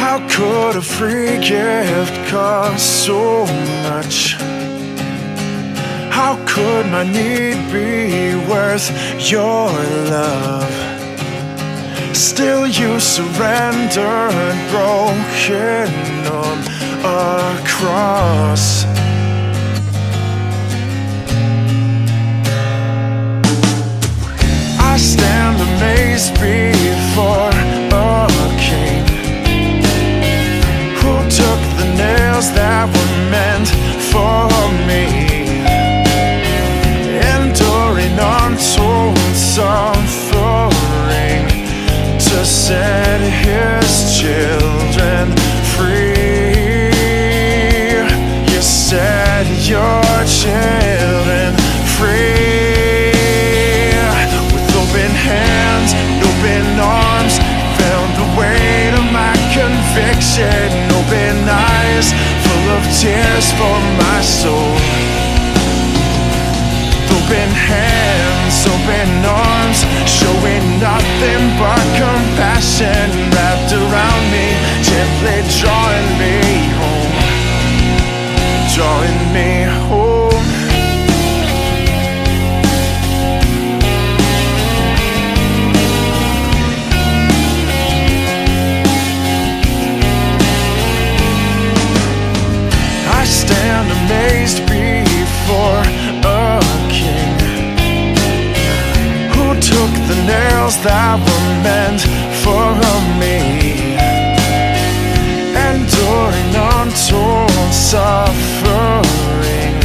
How could a free gift cost so much? How could my need be worth your love? Still you surrendered broken on a cross. I stand amazed before a king who took the nails that were meant for me, enduring untold suffering to set his children free. You set your children free. With open hands, open arms, felt the weight of my conviction. Open eyes, full of tears for my soul. Open hands, open arms, showing nothing but compassion, wrapped around me, gently drawing me home, drawing me home. I stand amazed before a king who took the nails that were meant for me, enduring untold suffering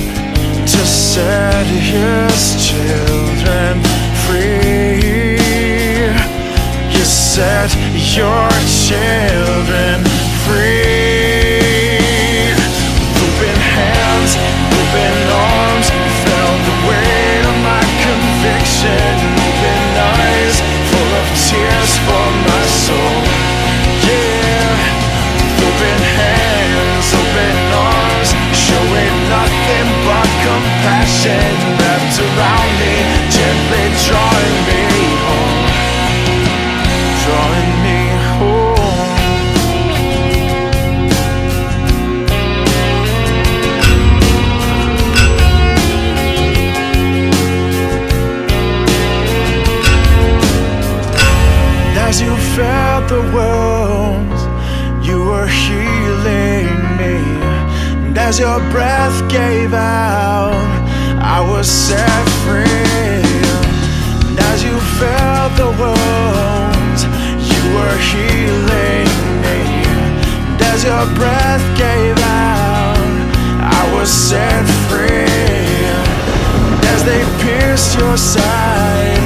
to set his children free. You set your children free. Open hands, open arms, felt the weight of my conviction. Open eyes, full of tears for my soul. Yeah. Open hands, open arms, showing nothing but compassion, wrapped around me, gently drawing me home, drawing me home. As you felt the wounds, you were healing me. And as your breath gave out, I was set free. And as you felt the wounds, you were healing me. And as your breath gave out, I was set free. And as they pierced your side,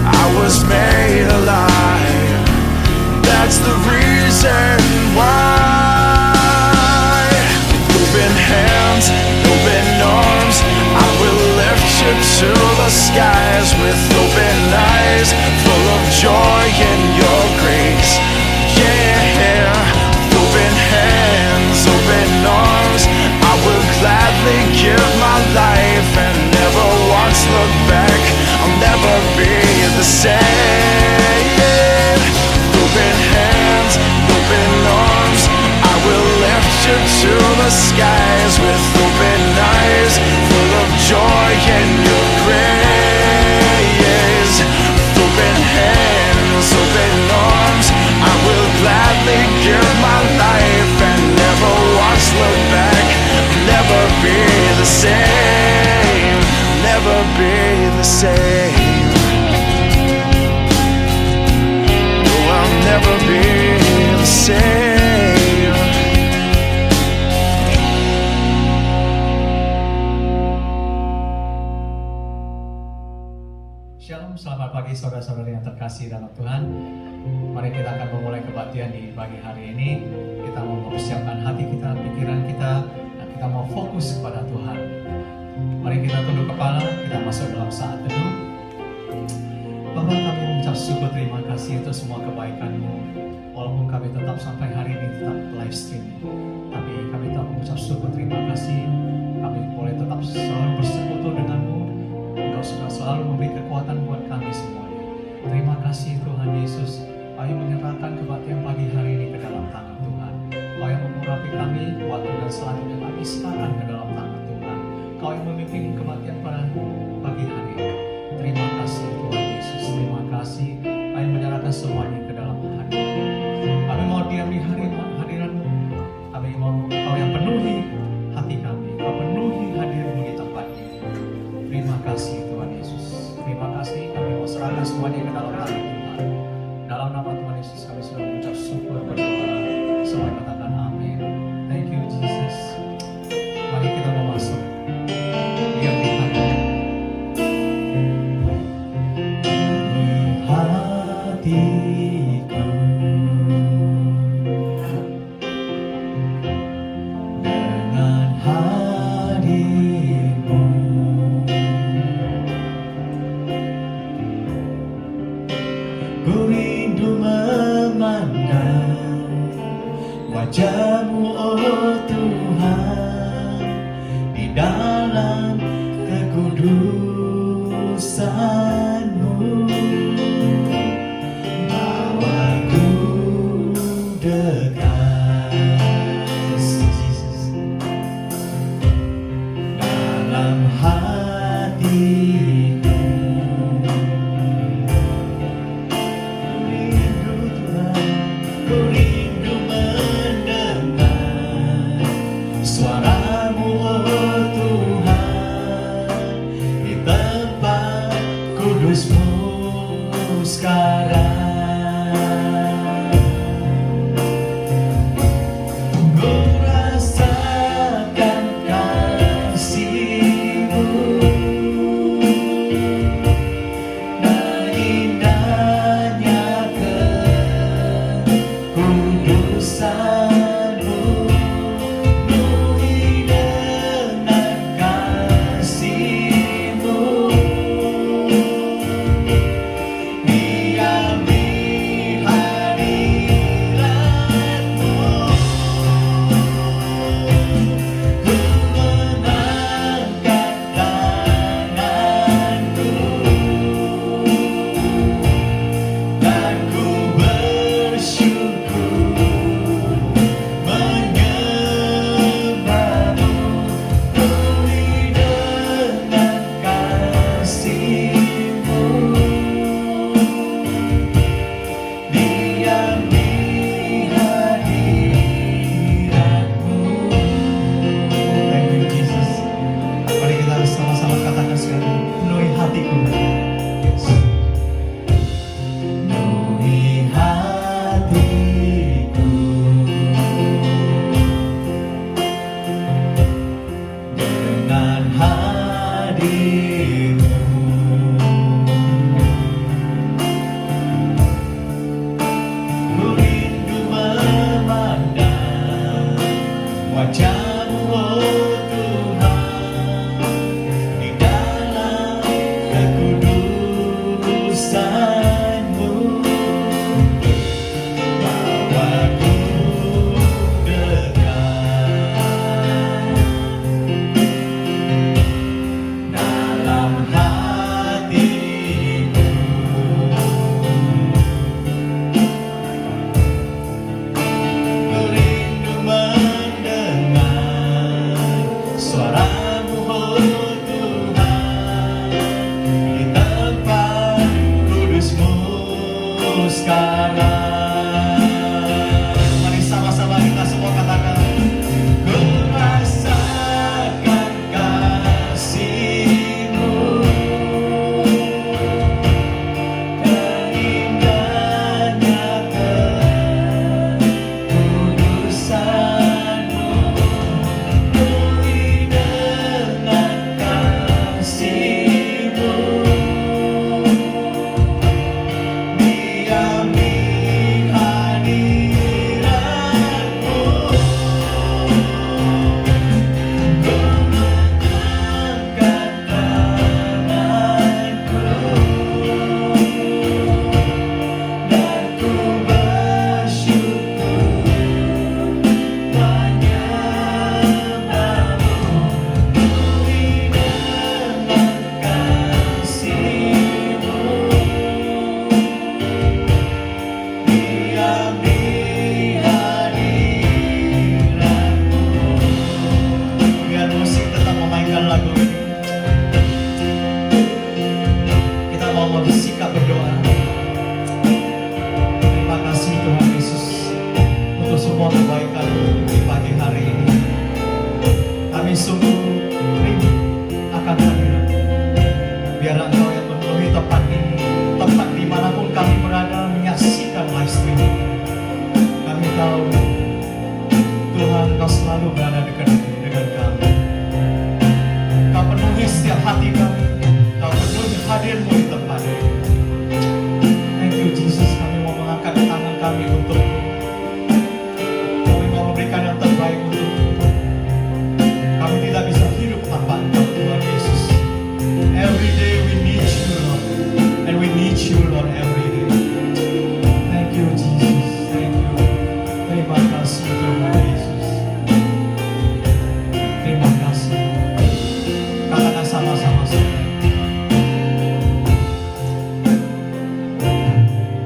I was made alive. That's the reason why. Open hands, open arms, I will lift you to the skies. With open eyes, full of joy in your grace. Yeah. Open hands, open arms, I will gladly give my life and never once look back. I'll never be the same. Open hands, open arms, I will lift you to the skies. With open eyes, full of joy in your grace. Open hands, open arms, I will gladly give my life and never once look back. Never be the same, never be the same. Never be the same. Shalom, selamat pagi saudara-saudari yang terkasih dalam Tuhan. Mari kita akan memulai kebaktian di pagi hari ini. Kita mau mempersiapkan hati kita, pikiran kita, dan kita mau fokus kepada Tuhan. Mari kita tunduk kepala, kita masuk dalam saat teduh. Bapa, kami mengucap syukur, terima kasih untuk semua kebaikan-Mu. Walaupun kami tetap sampai hari ini tetap live streaming, tapi kami tetap mengucap syukur, terima kasih. Kami boleh tetap selalu bersekutu dengan-Mu. Engkau sudah selalu memberi kekuatan buat kami semuanya. Terima kasih Tuhan Yesus. Ayo menyerahkan kebaktian pagi hari ini ke dalam tangan Tuhan. kami, waktu dan selanjutnya kami serahkan ke dalam tangan Tuhan. Kau yang memimpin kematian pada pagi hari ini. Terima kasih Tuhan Yesus, terima kasih. Kami menyerahkan semuanya ke dalam hadirat. Kami mau diam di hadirat-Mu. Kami mau Kau yang penuhi hati kami. Kau penuhi hadir-Mu di tempat ini. Terima kasih Tuhan Yesus. Terima kasih, kami mau serahkan semuanya ke dalam tangan Tuhan. Dalam nama Tuhan Yesus kami sudah mengucap syukur berdoa. Semua katakan amin. Thank you Jesus. Mari kita mau masuk. Diam di hadirat. Hatiku dengan hadir-Mu, ku rindu memandang wajah-Mu, oh Tuhan, di dalam kekudusan-Mu. Bawaku dekat, Jesus, dalam hatiku. Rindu Tuhan, ku rindu mendengar suara-Mu, oh Tuhan, di tempat kudus-Mu sekarang. Ku rasakan kasih-Mu dan indahnya kekudusan-Mu. Penuhi dengan kasih-Mu, diam di hadirat-Mu. Ku mengangkat tanganku dan ku bersyukur menyembah-Mu. Penuhi dengan kasih-Mu, diam di hadirat-Mu. Thank you Jesus. Mari kita sama-sama katakan sekali, penuhi hatiku. Penuhi hatiku dengan hadir-Mu. Ku rindu memandang wajah-Mu, oh Tuhan, di dalam kekudusan-Mu. Bawaku dekat dalam hatiku. Every day we need you, Lord. And we need you, Lord, every day. Thank you, Jesus. Thank you. Terima kasih, Tuhan Yesus. Terima kasih. Katakan sama-sama saya.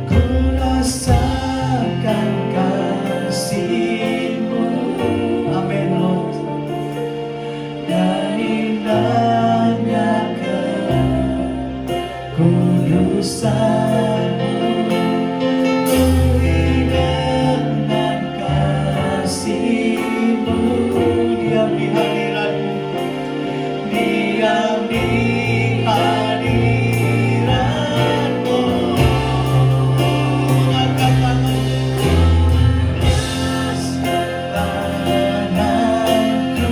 Ku rasakan kasih-Mu. Amin, Lord. Dan indahnya kekudusan-Mu. Ku dengan kasih-Mu. Diam di hadirat-Mu. Diam di hadirat-Mu. Angkat tanganku. Tanganku.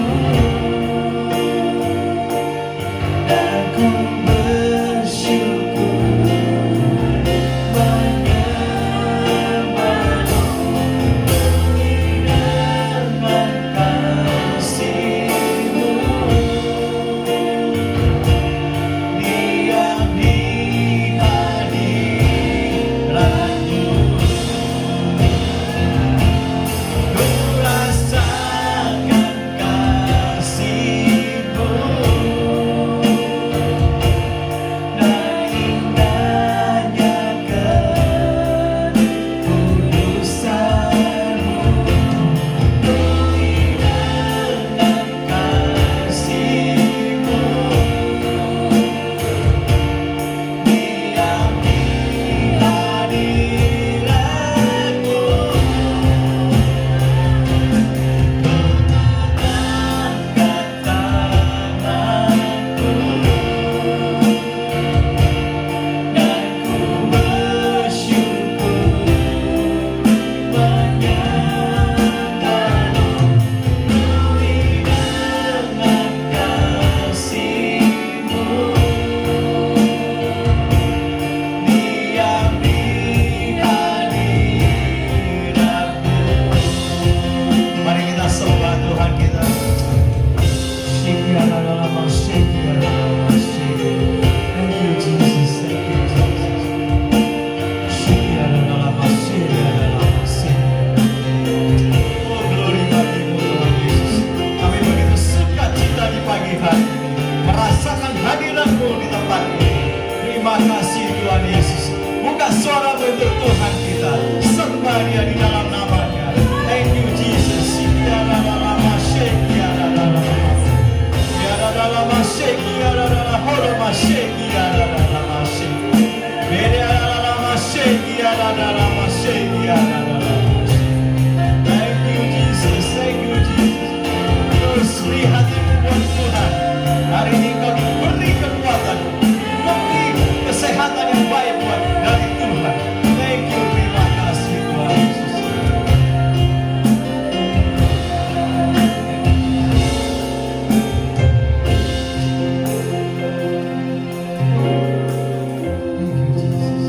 Dan ku bersyukur menyembah-Mu dengan kasih-Mu. Diam di hadirat-Mu. Ku rasakan kasih-Mu. Dan indahnya kekudusan-Mu. Ku dengan kasih-Mu. Diam di hadirat-Mu. Mengangkat tanganku. Dan ku bersyukur menyembah-Mu dengan kasih-Mu. Diam di hadirat-Mu. Mari kita sembah Tuhan kita. Thank you, Jesus. Thank you, Jesus. Oh, glory bagi-Mu, Tuhan Yesus. Kami begitu suka cita di pagi hari ini, merasakan hadirat-Mu di tempat ini. Terima kasih, Tuhan Yesus. Buka suara untuk Tuhan kita. Sembah Dia di dalam nama-Nya. Thank you, Jesus. Thank you, Jesus. Thank you, Jesus. Terus beri hatimu buat Tuhan. Hari ini Kau diberi kekuatan, diberi kesehatan yang baik buat dari Tuhan. Thank you, terima kasih Tuhan Yesus. Thank you, Jesus.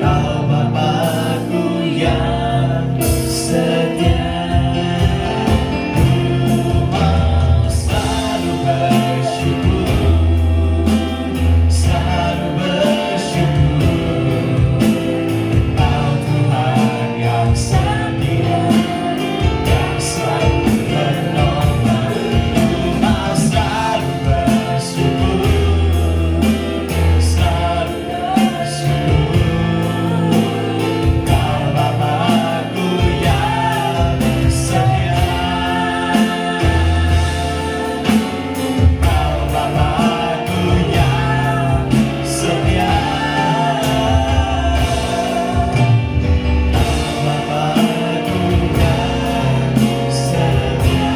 Kau Bapa-Ku yang setia. Ku mau selalu bersyukur, selalu bersyukur. Kau Tuhan yang setia, yang selalu menolong. Ku mau selalu bersyukur, selalu bersyukur. Kau Bapa-Ku yang setia. Kau Bapa-Ku yang setia. Bapa-Ku yang setia.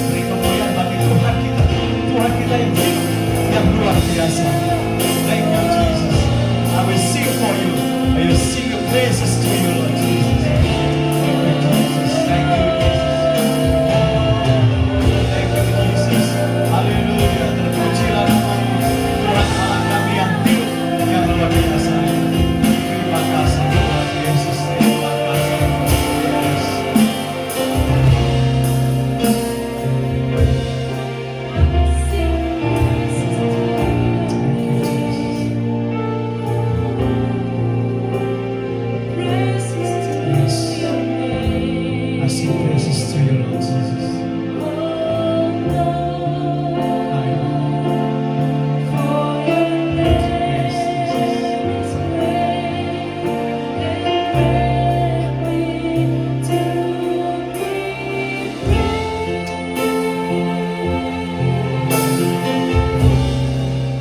Beri kemuliaan bagi Tuhan kita, Tuhan kita yang hidup, yang luar biasa. Thank you Jesus. I will sing for you. I will sing your praises to you, Lord Jesus. Thank you Jesus. Thank you Jesus. Thank you Jesus. Haleluya. Terpujilah namamu, Tuhan Allah kami yang hidup, yang luar biasa. Terima kasih Tuhan Yesus. Terima kasih Tuhan Yesus. I sing praises to you, Lord Jesus.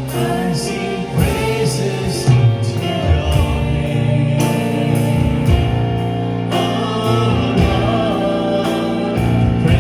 I sing praises to your name, oh Lord.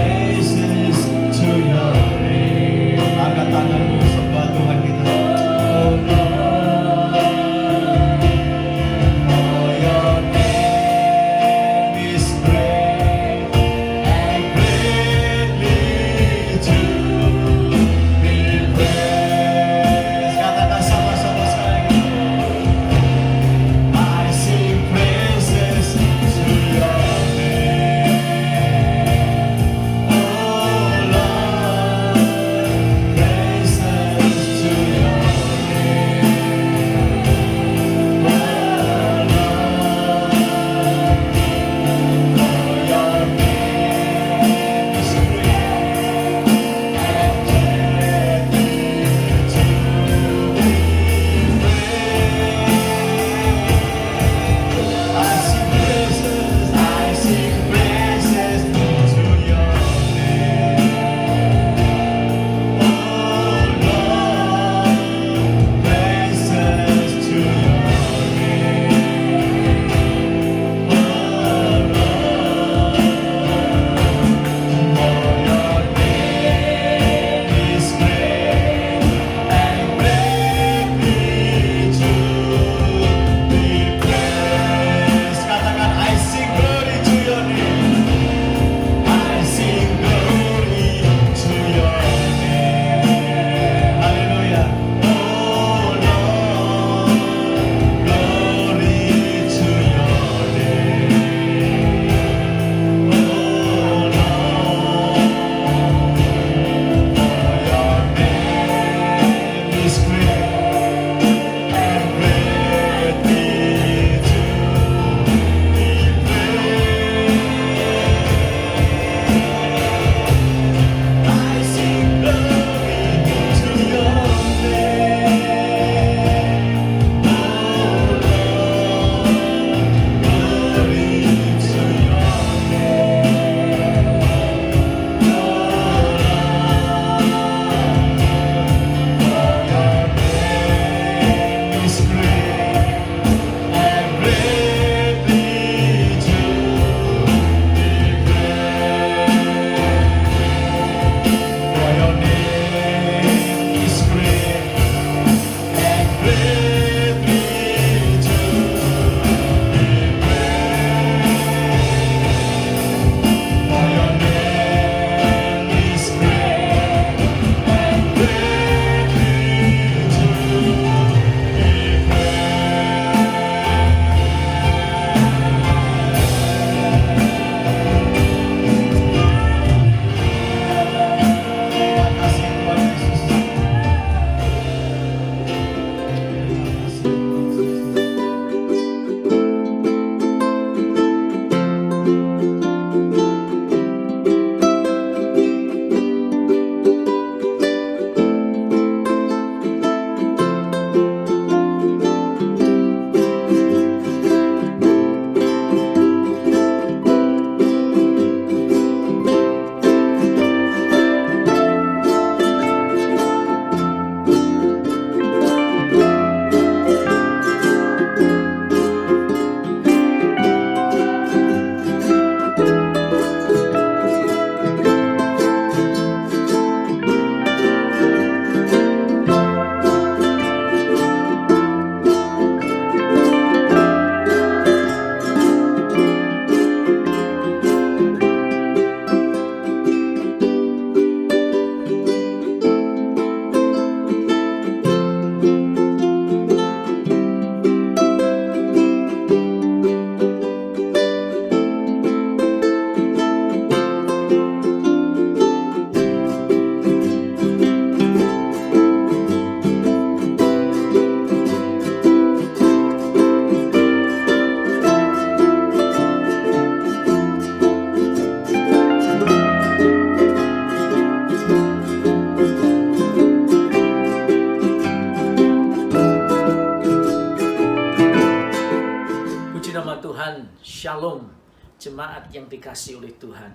Jemaat yang dikasihi oleh Tuhan,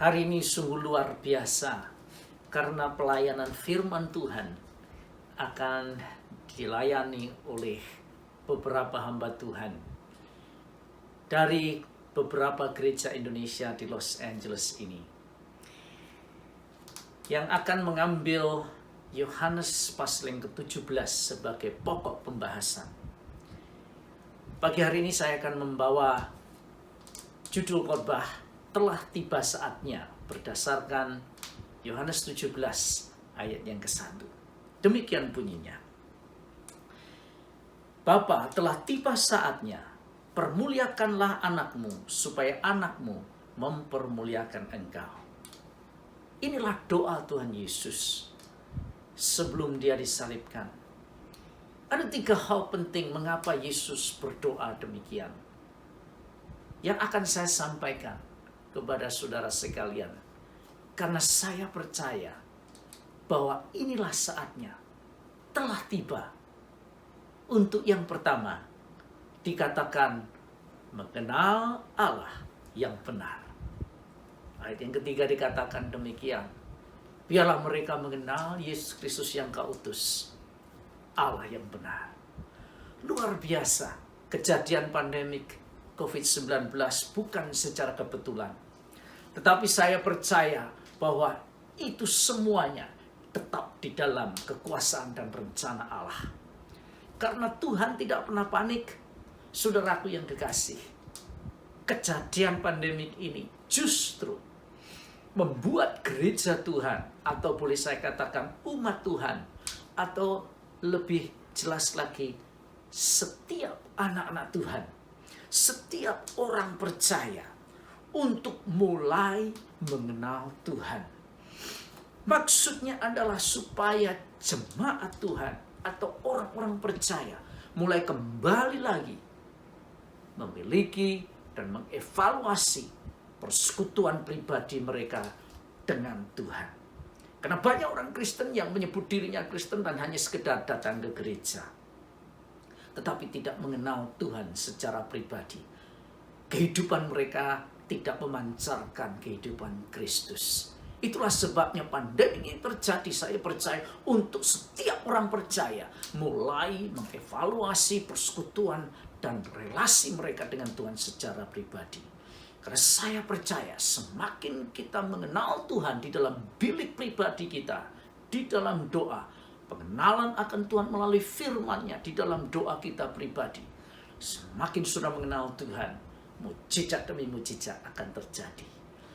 hari ini sungguh luar biasa karena pelayanan firman Tuhan akan dilayani oleh beberapa hamba Tuhan dari beberapa gereja Indonesia di Los Angeles ini, yang akan mengambil Yohanes pasal yang ke-17 sebagai pokok pembahasan. Pagi hari ini saya akan membawa judul khotbah telah tiba saatnya berdasarkan Yohanes 17 ayat yang ke-1. Demikian bunyinya. Bapa, telah tiba saatnya, permuliakanlah anakmu, supaya anakmu mempermuliakan engkau. Inilah doa Tuhan Yesus sebelum dia disalibkan. Ada 3 hal penting mengapa Yesus berdoa demikian, yang akan saya sampaikan kepada saudara sekalian. Karena saya percaya bahwa inilah saatnya, telah tiba. Untuk yang pertama, dikatakan mengenal Allah yang benar. Ayat yang ketiga dikatakan demikian. Biarlah mereka mengenal Yesus Kristus yang Kau utus, Allah yang benar. Luar biasa, kejadian pandemik COVID-19 bukan secara kebetulan. Tetapi saya percaya bahwa itu semuanya tetap di dalam kekuasaan dan rencana Allah. Karena Tuhan tidak pernah panik, saudaraku yang kekasih. Kejadian pandemik ini justru membuat gereja Tuhan, atau boleh saya katakan umat Tuhan, atau lebih jelas lagi, setiap anak-anak Tuhan, setiap orang percaya untuk mulai mengenal Tuhan. Maksudnya adalah supaya jemaat Tuhan atau orang-orang percaya mulai kembali lagi memiliki dan mengevaluasi persekutuan pribadi mereka dengan Tuhan. Karena banyak orang Kristen yang menyebut dirinya Kristen dan hanya sekedar datang ke gereja, tetapi tidak mengenal Tuhan secara pribadi. Kehidupan mereka tidak memancarkan kehidupan Kristus. Itulah sebabnya pandemi ini terjadi, saya percaya, untuk setiap orang percaya mulai mengevaluasi persekutuan dan relasi mereka dengan Tuhan secara pribadi. Karena saya percaya semakin kita mengenal Tuhan di dalam bilik pribadi kita, di dalam doa, pengenalan akan Tuhan melalui firman-Nya di dalam doa kita pribadi, semakin sudah mengenal Tuhan, mujizat demi mujizat akan terjadi.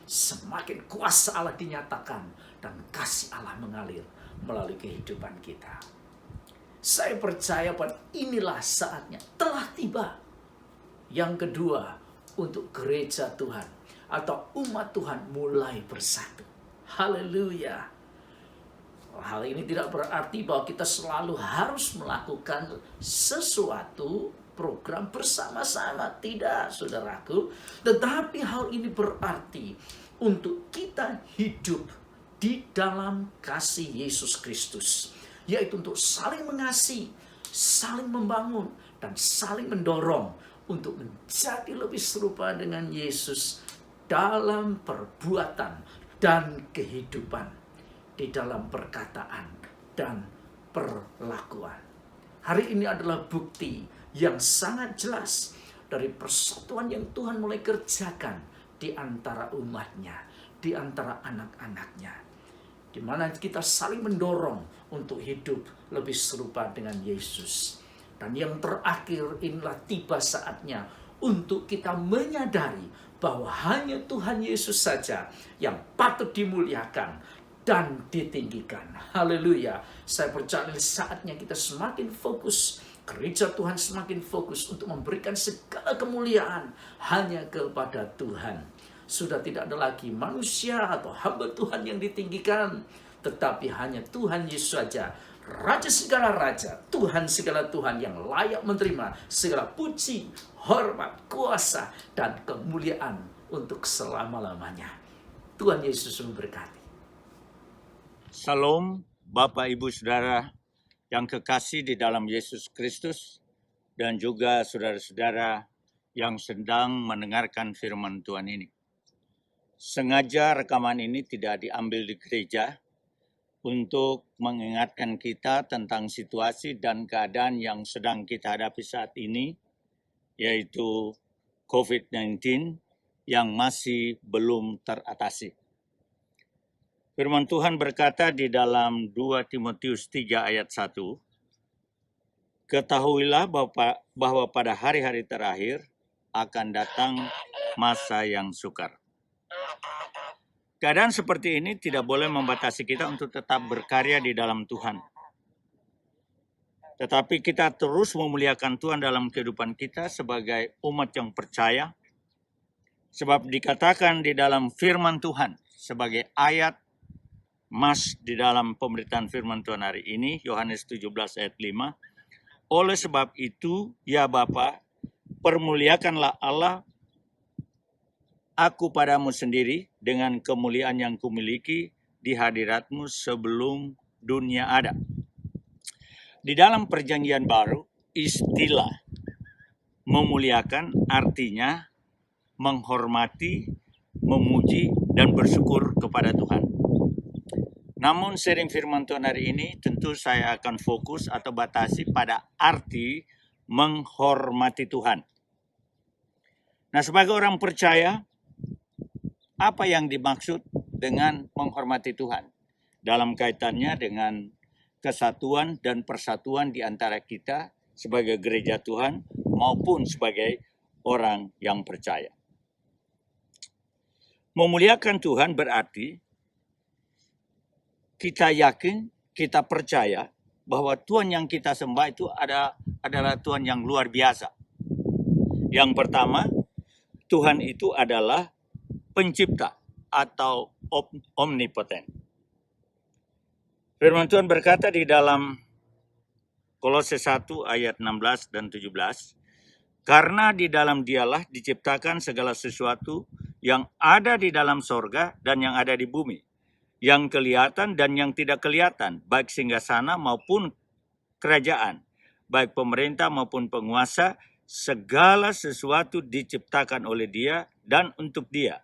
Semakin kuasa Allah dinyatakan dan kasih Allah mengalir melalui kehidupan kita. Saya percaya bahwa inilah saatnya, telah tiba. Yang kedua, untuk gereja Tuhan atau umat Tuhan mulai bersatu. Haleluya. Hal ini tidak berarti bahwa kita selalu harus melakukan sesuatu program bersama-sama. Tidak, saudaraku. Tetapi hal ini berarti untuk kita hidup di dalam kasih Yesus Kristus. Yaitu untuk saling mengasihi, saling membangun, dan saling mendorong untuk menjadi lebih serupa dengan Yesus dalam perbuatan dan kehidupan, di dalam perkataan dan perlakuan. Hari ini adalah bukti yang sangat jelas dari persatuan yang Tuhan mulai kerjakan di antara umatnya, di antara anak-anaknya, di mana kita saling mendorong untuk hidup lebih serupa dengan Yesus. Dan yang terakhir, inilah tiba saatnya untuk kita menyadari bahwa hanya Tuhan Yesus saja yang patut dimuliakan dan ditinggikan. Haleluya. Saya percaya saatnya kita semakin fokus, gereja Tuhan semakin fokus untuk memberikan segala kemuliaan hanya kepada Tuhan. Sudah tidak ada lagi manusia atau hamba Tuhan yang ditinggikan, tetapi hanya Tuhan Yesus saja, Raja segala raja, Tuhan segala Tuhan, yang layak menerima segala puji, hormat, kuasa, dan kemuliaan untuk selama-lamanya. Tuhan Yesus memberkati. Salam Bapak Ibu Saudara yang kekasih di dalam Yesus Kristus, dan juga saudara-saudara yang sedang mendengarkan firman Tuhan ini. Sengaja rekaman ini tidak diambil di gereja untuk mengingatkan kita tentang situasi dan keadaan yang sedang kita hadapi saat ini, yaitu COVID-19 yang masih belum teratasi. Firman Tuhan berkata di dalam 2 Timotius 3 ayat 1, ketahuilah bahwa pada hari-hari terakhir akan datang masa yang sukar. Keadaan seperti ini tidak boleh membatasi kita untuk tetap berkarya di dalam Tuhan. Tetapi kita terus memuliakan Tuhan dalam kehidupan kita sebagai umat yang percaya. Sebab dikatakan di dalam firman Tuhan sebagai ayat mas di dalam pemberitaan firman Tuhan hari ini, Yohanes 17 ayat 5. Oleh sebab itu, ya Bapa, permuliakanlah Allah aku padamu sendiri dengan kemuliaan yang kumiliki di hadiratmu sebelum dunia ada. Di dalam perjanjian baru, istilah memuliakan artinya menghormati, memuji, dan bersyukur kepada Tuhan. Namun sharing firman Tuhan hari ini tentu saya akan fokus atau batasi pada arti menghormati Tuhan. Nah, sebagai orang percaya, apa yang dimaksud dengan menghormati Tuhan? Dalam kaitannya dengan kesatuan dan persatuan di antara kita sebagai gereja Tuhan maupun sebagai orang yang percaya. Memuliakan Tuhan berarti kita yakin, kita percaya bahwa Tuhan yang kita sembah itu adalah Tuhan yang luar biasa. Yang pertama, Tuhan itu adalah pencipta atau omnipoten. Firman Tuhan berkata di dalam Kolose 1 ayat 16 dan 17, karena di dalam Dialah diciptakan segala sesuatu yang ada di dalam sorga dan yang ada di bumi, yang kelihatan dan yang tidak kelihatan, baik singgasana maupun kerajaan, baik pemerintah maupun penguasa, segala sesuatu diciptakan oleh Dia dan untuk Dia.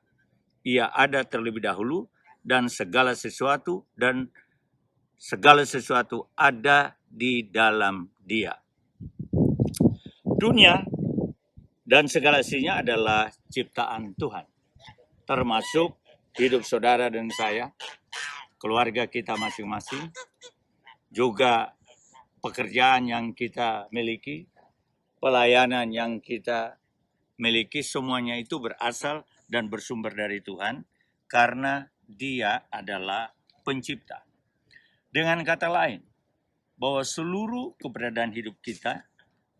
Ia ada terlebih dahulu dan segala sesuatu ada di dalam Dia. Dunia dan segala isinya adalah ciptaan Tuhan, termasuk hidup saudara dan saya, keluarga kita masing-masing, juga pekerjaan yang kita miliki, pelayanan yang kita miliki, semuanya itu berasal dan bersumber dari Tuhan karena Dia adalah pencipta. Dengan kata lain, bahwa seluruh keberadaan hidup kita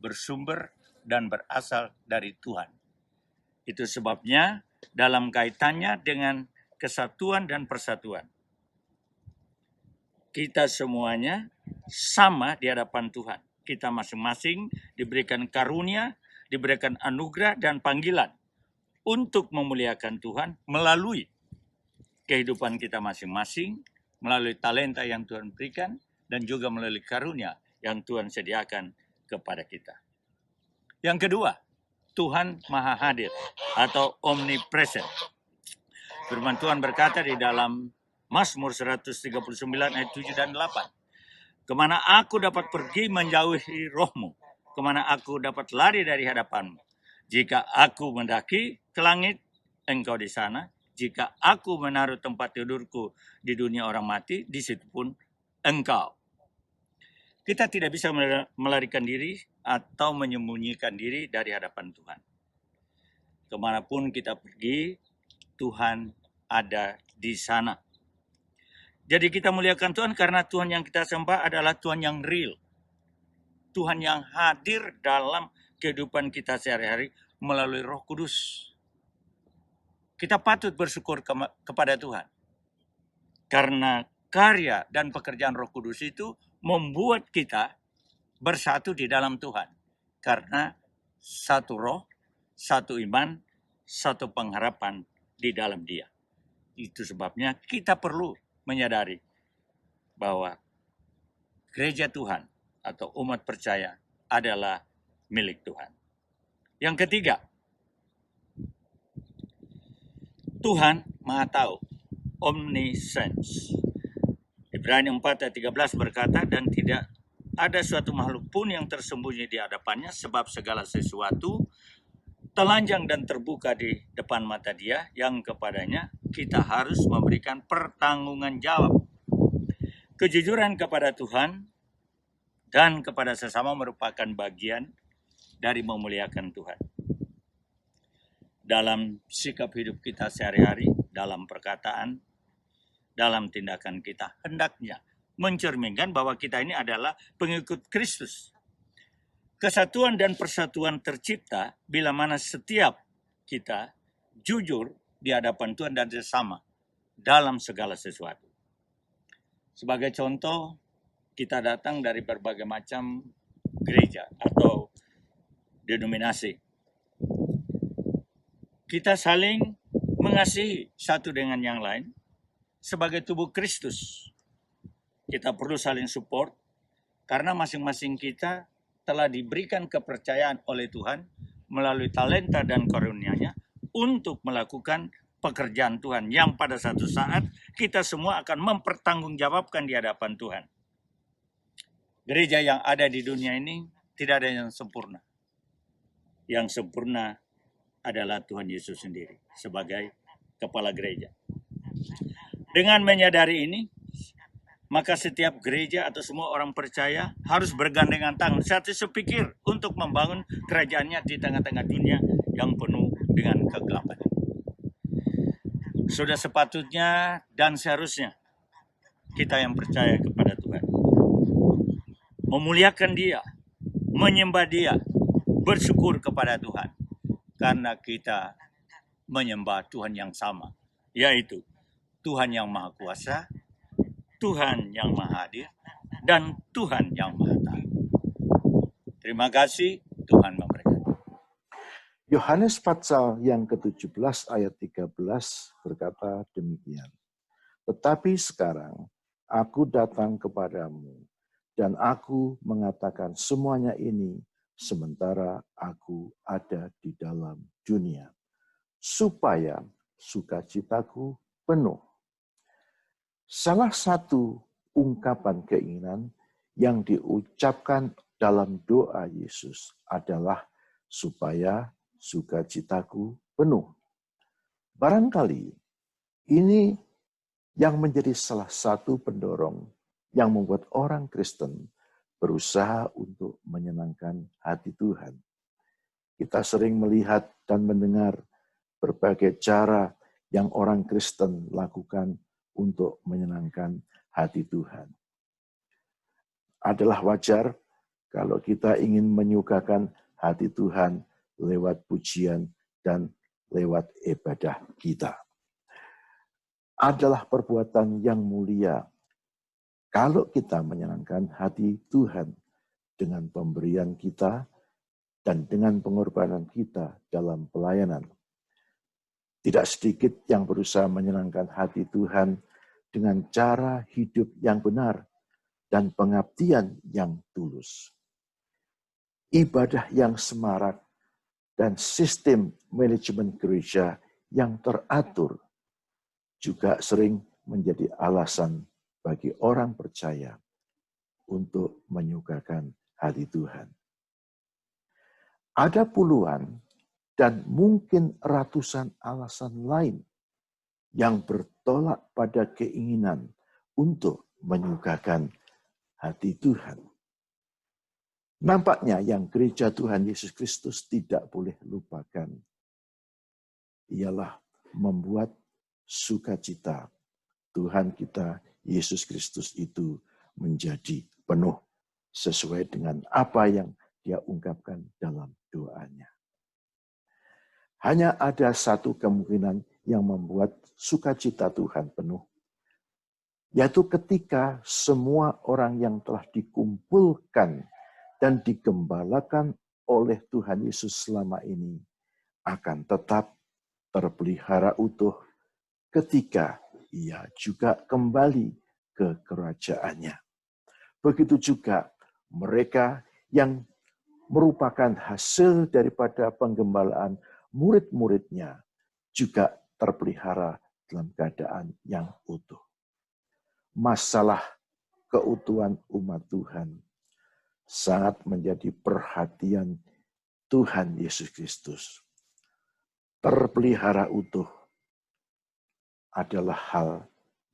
bersumber dan berasal dari Tuhan. Itu sebabnya dalam kaitannya dengan kesatuan dan persatuan, kita semuanya sama di hadapan Tuhan. Kita masing-masing diberikan karunia, diberikan anugerah dan panggilan untuk memuliakan Tuhan melalui kehidupan kita masing-masing, melalui talenta yang Tuhan berikan, dan juga melalui karunia yang Tuhan sediakan kepada kita. Yang kedua, Tuhan Maha Hadir atau omnipresent. Firman Tuhan berkata di dalam Mazmur 139 ayat 7 dan 8. Kemana aku dapat pergi menjauhi rohmu? Kemana aku dapat lari dari hadapanmu? Jika aku mendaki ke langit, engkau di sana. Jika aku menaruh tempat tidurku di dunia orang mati, di situ pun engkau. Kita tidak bisa melarikan diri atau menyembunyikan diri dari hadapan Tuhan. Kemanapun kita pergi, Tuhan ada di sana. Jadi kita muliakan Tuhan karena Tuhan yang kita sembah adalah Tuhan yang real. Tuhan yang hadir dalam kehidupan kita sehari-hari melalui Roh Kudus. Kita patut bersyukur kepada Tuhan. Karena karya dan pekerjaan Roh Kudus itu membuat kita bersatu di dalam Tuhan. Karena satu roh, satu iman, satu pengharapan di dalam Dia. Itu sebabnya kita perlu menyadari bahwa gereja Tuhan atau umat percaya adalah milik Tuhan. Yang ketiga, Tuhan Maha Tahu, omniscience. Ibrani 4 ayat 13 berkata, dan tidak ada suatu makhluk pun yang tersembunyi di hadapannya, sebab segala sesuatu telanjang dan terbuka di depan mata Dia, yang kepadanya kita harus memberikan pertanggungan jawab. Kejujuran kepada Tuhan dan kepada sesama merupakan bagian dari memuliakan Tuhan. Dalam sikap hidup kita sehari-hari, dalam perkataan, dalam tindakan kita, hendaknya mencerminkan bahwa kita ini adalah pengikut Kristus. Kesatuan dan persatuan tercipta bila mana setiap kita jujur di hadapan Tuhan dan sesama dalam segala sesuatu. Sebagai contoh, kita datang dari berbagai macam gereja atau denominasi. Kita saling mengasihi satu dengan yang lain sebagai tubuh Kristus. Kita perlu saling support karena masing-masing kita telah diberikan kepercayaan oleh Tuhan melalui talenta dan karunia-Nya untuk melakukan pekerjaan Tuhan yang pada satu saat kita semua akan mempertanggungjawabkan di hadapan Tuhan. Gereja yang ada di dunia ini tidak ada yang sempurna. Yang sempurna adalah Tuhan Yesus sendiri sebagai kepala gereja. Dengan menyadari ini, maka setiap gereja atau semua orang percaya harus bergandengan tangan, satu sepikir untuk membangun kerajaannya di tengah-tengah dunia yang penuh dengan kegelapan. Sudah sepatutnya dan seharusnya kita yang percaya kepada Tuhan memuliakan Dia, menyembah Dia, bersyukur kepada Tuhan karena kita menyembah Tuhan yang sama, yaitu Tuhan yang Maha Kuasa, Tuhan yang Maha Hadir, dan Tuhan yang Maha Tahu. Terima kasih, Tuhan memberkati. Yohanes pasal yang ke-17 ayat 13 berkata demikian. Tetapi sekarang aku datang kepadamu dan aku mengatakan semuanya ini sementara aku ada di dalam dunia, supaya sukacitaku penuh. Salah satu ungkapan keinginan yang diucapkan dalam doa Yesus adalah supaya sukacitaku penuh. Barangkali ini yang menjadi salah satu pendorong yang membuat orang Kristen berusaha untuk menyenangkan hati Tuhan. Kita sering melihat dan mendengar berbagai cara yang orang Kristen lakukan untuk menyenangkan hati Tuhan. Adalah wajar kalau kita ingin menyukakan hati Tuhan lewat pujian dan lewat ibadah kita. Adalah perbuatan yang mulia kalau kita menyenangkan hati Tuhan dengan pemberian kita dan dengan pengorbanan kita dalam pelayanan. Tidak sedikit yang berusaha menyenangkan hati Tuhan dengan cara hidup yang benar dan pengabdian yang tulus. Ibadah yang semarak dan sistem manajemen gereja yang teratur juga sering menjadi alasan bagi orang percaya untuk menyukakan hati Tuhan. Ada puluhan dan mungkin ratusan alasan lain yang bertolak pada keinginan untuk menyukakan hati Tuhan. Nampaknya yang gereja Tuhan Yesus Kristus tidak boleh lupakan ialah membuat sukacita Tuhan kita Yesus Kristus itu menjadi penuh sesuai dengan apa yang Dia ungkapkan dalam doanya. Hanya ada satu kemungkinan yang membuat sukacita Tuhan penuh, yaitu ketika semua orang yang telah dikumpulkan dan digembalakan oleh Tuhan Yesus selama ini akan tetap terpelihara utuh ketika Ia juga kembali ke kerajaannya. Begitu juga mereka yang merupakan hasil daripada penggembalaan murid-muridnya juga terpelihara dalam keadaan yang utuh. Masalah keutuhan umat Tuhan sangat menjadi perhatian Tuhan Yesus Kristus. Terpelihara utuh adalah hal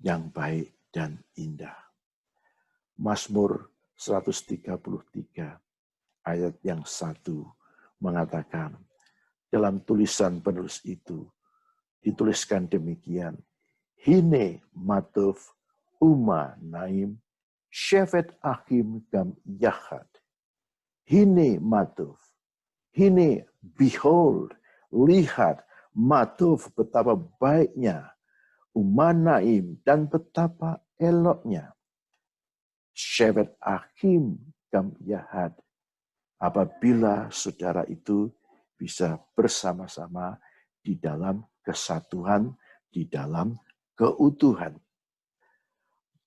yang baik dan indah. Mazmur 133 ayat yang 1 mengatakan, dalam tulisan penulis itu dituliskan demikian, Hine matov uma naim shevet achim gam yachad. Hine matov, hine behold, lihat matov, betapa baiknya, umanaim, dan betapa eloknya. Shevet achim gam yahad, apabila saudara itu bisa bersama-sama di dalam kesatuan, di dalam keutuhan.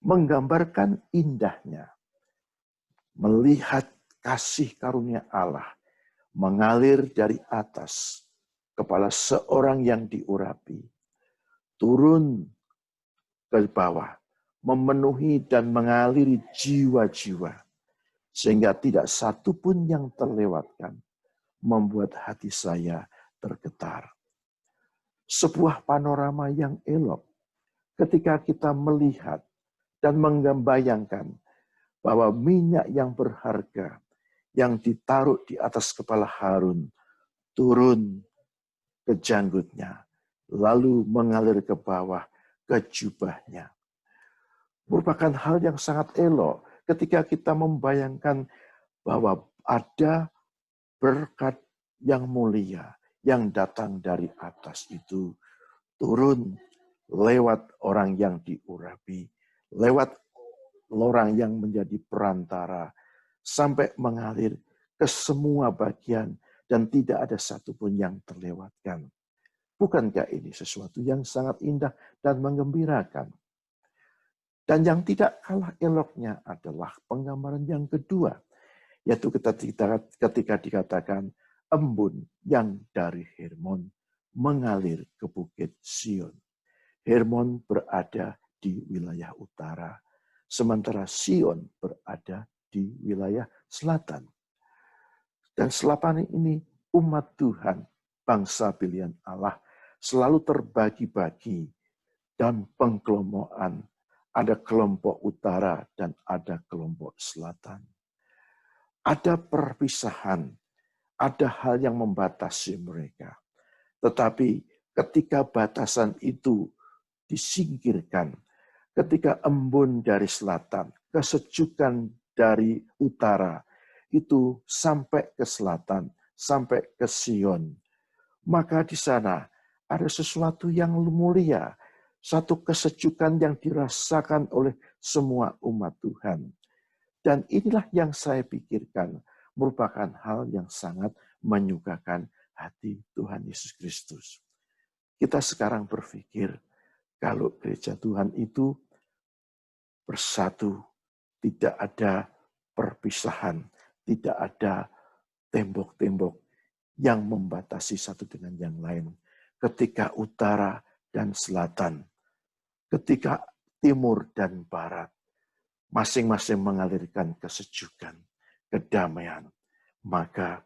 Menggambarkan indahnya, melihat kasih karunia Allah mengalir dari atas kepala seorang yang diurapi, turun ke bawah, memenuhi dan mengaliri jiwa-jiwa, sehingga tidak satu pun yang terlewatkan, membuat hati saya tergetar. Sebuah panorama yang elok ketika kita melihat dan membayangkan bahwa minyak yang berharga yang ditaruh di atas kepala Harun turun ke janggutnya, lalu mengalir ke bawah ke jubahnya. Merupakan hal yang sangat elok ketika kita membayangkan bahwa ada berkat yang mulia yang datang dari atas itu turun lewat orang yang diurapi, lewat orang yang menjadi perantara, sampai mengalir ke semua bagian dan tidak ada satupun yang terlewatkan. Bukankah ini sesuatu yang sangat indah dan menggembirakan? Dan yang tidak kalah eloknya adalah penggambaran yang kedua, yaitu ketika dikatakan embun yang dari Hermon mengalir ke Bukit Sion. Hermon berada di wilayah utara, sementara Sion berada di wilayah selatan. Dan selatan ini umat Tuhan, bangsa pilihan Allah, selalu terbagi-bagi dan pengkelompokan. Ada kelompok utara dan ada kelompok selatan. Ada perpisahan, ada hal yang membatasi mereka. Tetapi ketika batasan itu disingkirkan, ketika embun dari selatan, kesejukan dari utara, itu sampai ke selatan, sampai ke Sion, maka di sana ada sesuatu yang mulia, satu kesejukan yang dirasakan oleh semua umat Tuhan. Dan inilah yang saya pikirkan merupakan hal yang sangat menyukakan hati Tuhan Yesus Kristus. Kita sekarang berpikir kalau gereja Tuhan itu bersatu, tidak ada perpisahan, tidak ada tembok-tembok yang membatasi satu dengan yang lain. Ketika utara dan selatan, ketika timur dan barat, masing-masing mengalirkan kesejukan, kedamaian, maka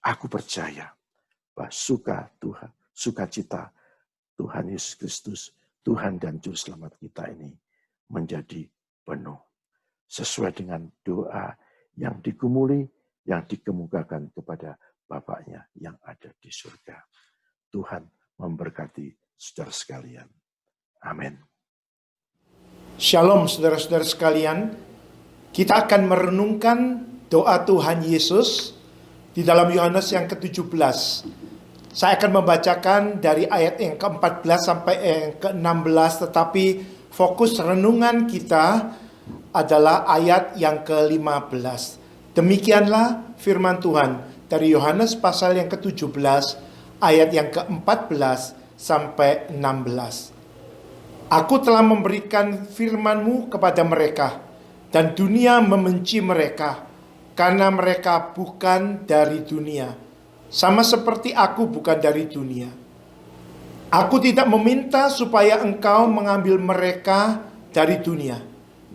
aku percaya bahwa sukacita Tuhan Yesus Kristus, Tuhan dan Juru Selamat kita ini menjadi penuh. Sesuai dengan doa yang digumuli, yang dikemukakan kepada Bapaknya yang ada di surga. Tuhan memberkati saudara sekalian. Amin. Shalom saudara-saudara sekalian. Kita akan merenungkan doa Tuhan Yesus di dalam Yohanes yang ke-17. Saya akan membacakan dari ayat yang ke-14 sampai yang ke-16, tetapi fokus renungan kita adalah ayat yang ke-15. Demikianlah firman Tuhan dari Yohanes pasal yang ke-17, ayat yang ke-14 sampai 16. Aku telah memberikan firman-Mu kepada mereka, dan dunia membenci mereka, karena mereka bukan dari dunia, sama seperti aku bukan dari dunia. Aku tidak meminta supaya engkau mengambil mereka dari dunia,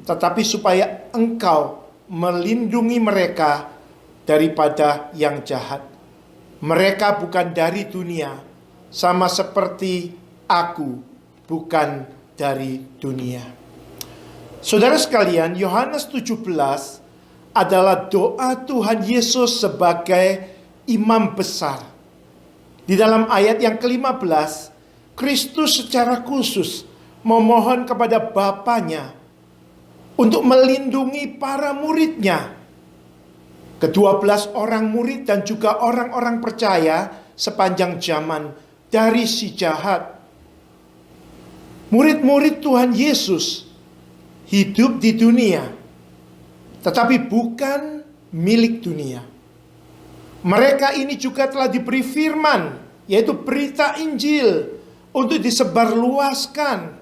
tetapi supaya engkau melindungi mereka daripada yang jahat. Mereka bukan dari dunia, sama seperti aku bukan dari dunia. Saudara sekalian, Yohanes 17 adalah doa Tuhan Yesus sebagai imam besar. Di dalam ayat yang ke-15, Kristus secara khusus memohon kepada Bapanya untuk melindungi para muridnya. Ke-12 orang murid dan juga orang-orang percaya sepanjang zaman dari si jahat. Murid-murid Tuhan Yesus hidup di dunia, tetapi bukan milik dunia. Mereka ini juga telah diberi firman, yaitu berita Injil, untuk disebarluaskan.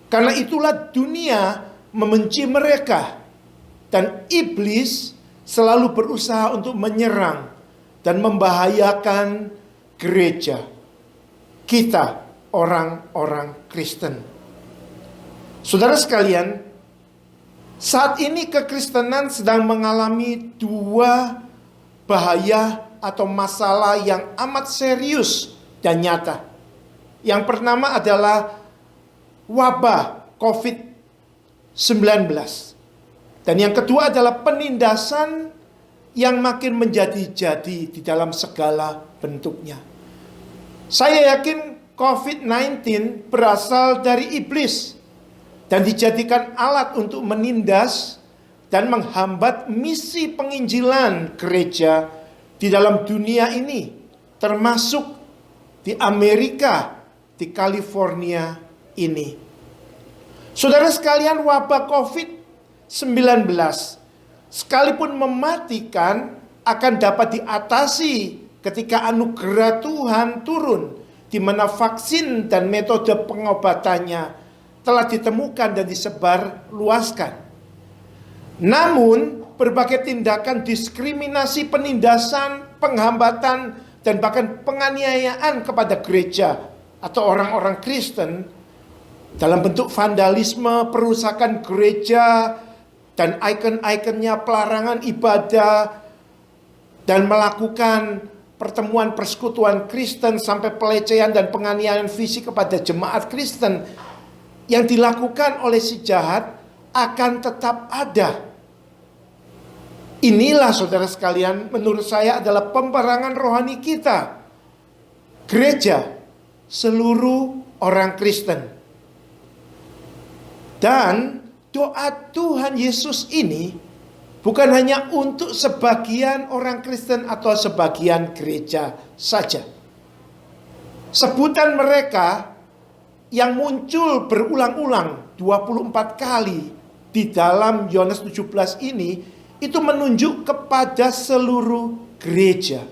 Karena itulah dunia membenci mereka, dan iblis selalu berusaha untuk menyerang dan membahayakan gereja kita, orang-orang Kristen. Saudara sekalian, saat ini kekristenan sedang mengalami dua bahaya atau masalah yang amat serius dan nyata. Yang pertama adalah wabah COVID-19. Dan yang kedua adalah penindasan yang makin menjadi-jadi di dalam segala bentuknya. Saya yakin COVID-19 berasal dari iblis dan dijadikan alat untuk menindas dan menghambat misi penginjilan gereja di dalam dunia ini, termasuk di Amerika, di California ini. Saudara sekalian, wabah COVID-19 sekalipun mematikan akan dapat diatasi ketika anugerah Tuhan turun, di mana vaksin dan metode pengobatannya telah ditemukan dan disebar luaskan. Namun, berbagai tindakan diskriminasi, penindasan, penghambatan, dan bahkan penganiayaan kepada gereja atau orang-orang Kristen dalam bentuk vandalisme, perusakan gereja, dan ikon-ikonnya, pelarangan ibadah, dan melakukan pertemuan persekutuan Kristen sampai pelecehan dan penganiayaan fisik kepada jemaat Kristen yang dilakukan oleh si jahat akan tetap ada. Inilah saudara sekalian, menurut saya adalah pemperangan rohani kita, gereja, seluruh orang Kristen. Dan doa Tuhan Yesus ini bukan hanya untuk sebagian orang Kristen atau sebagian gereja saja. Sebutan mereka yang muncul berulang-ulang 24 kali di dalam Yohanes 17 ini, itu menunjuk kepada seluruh gereja.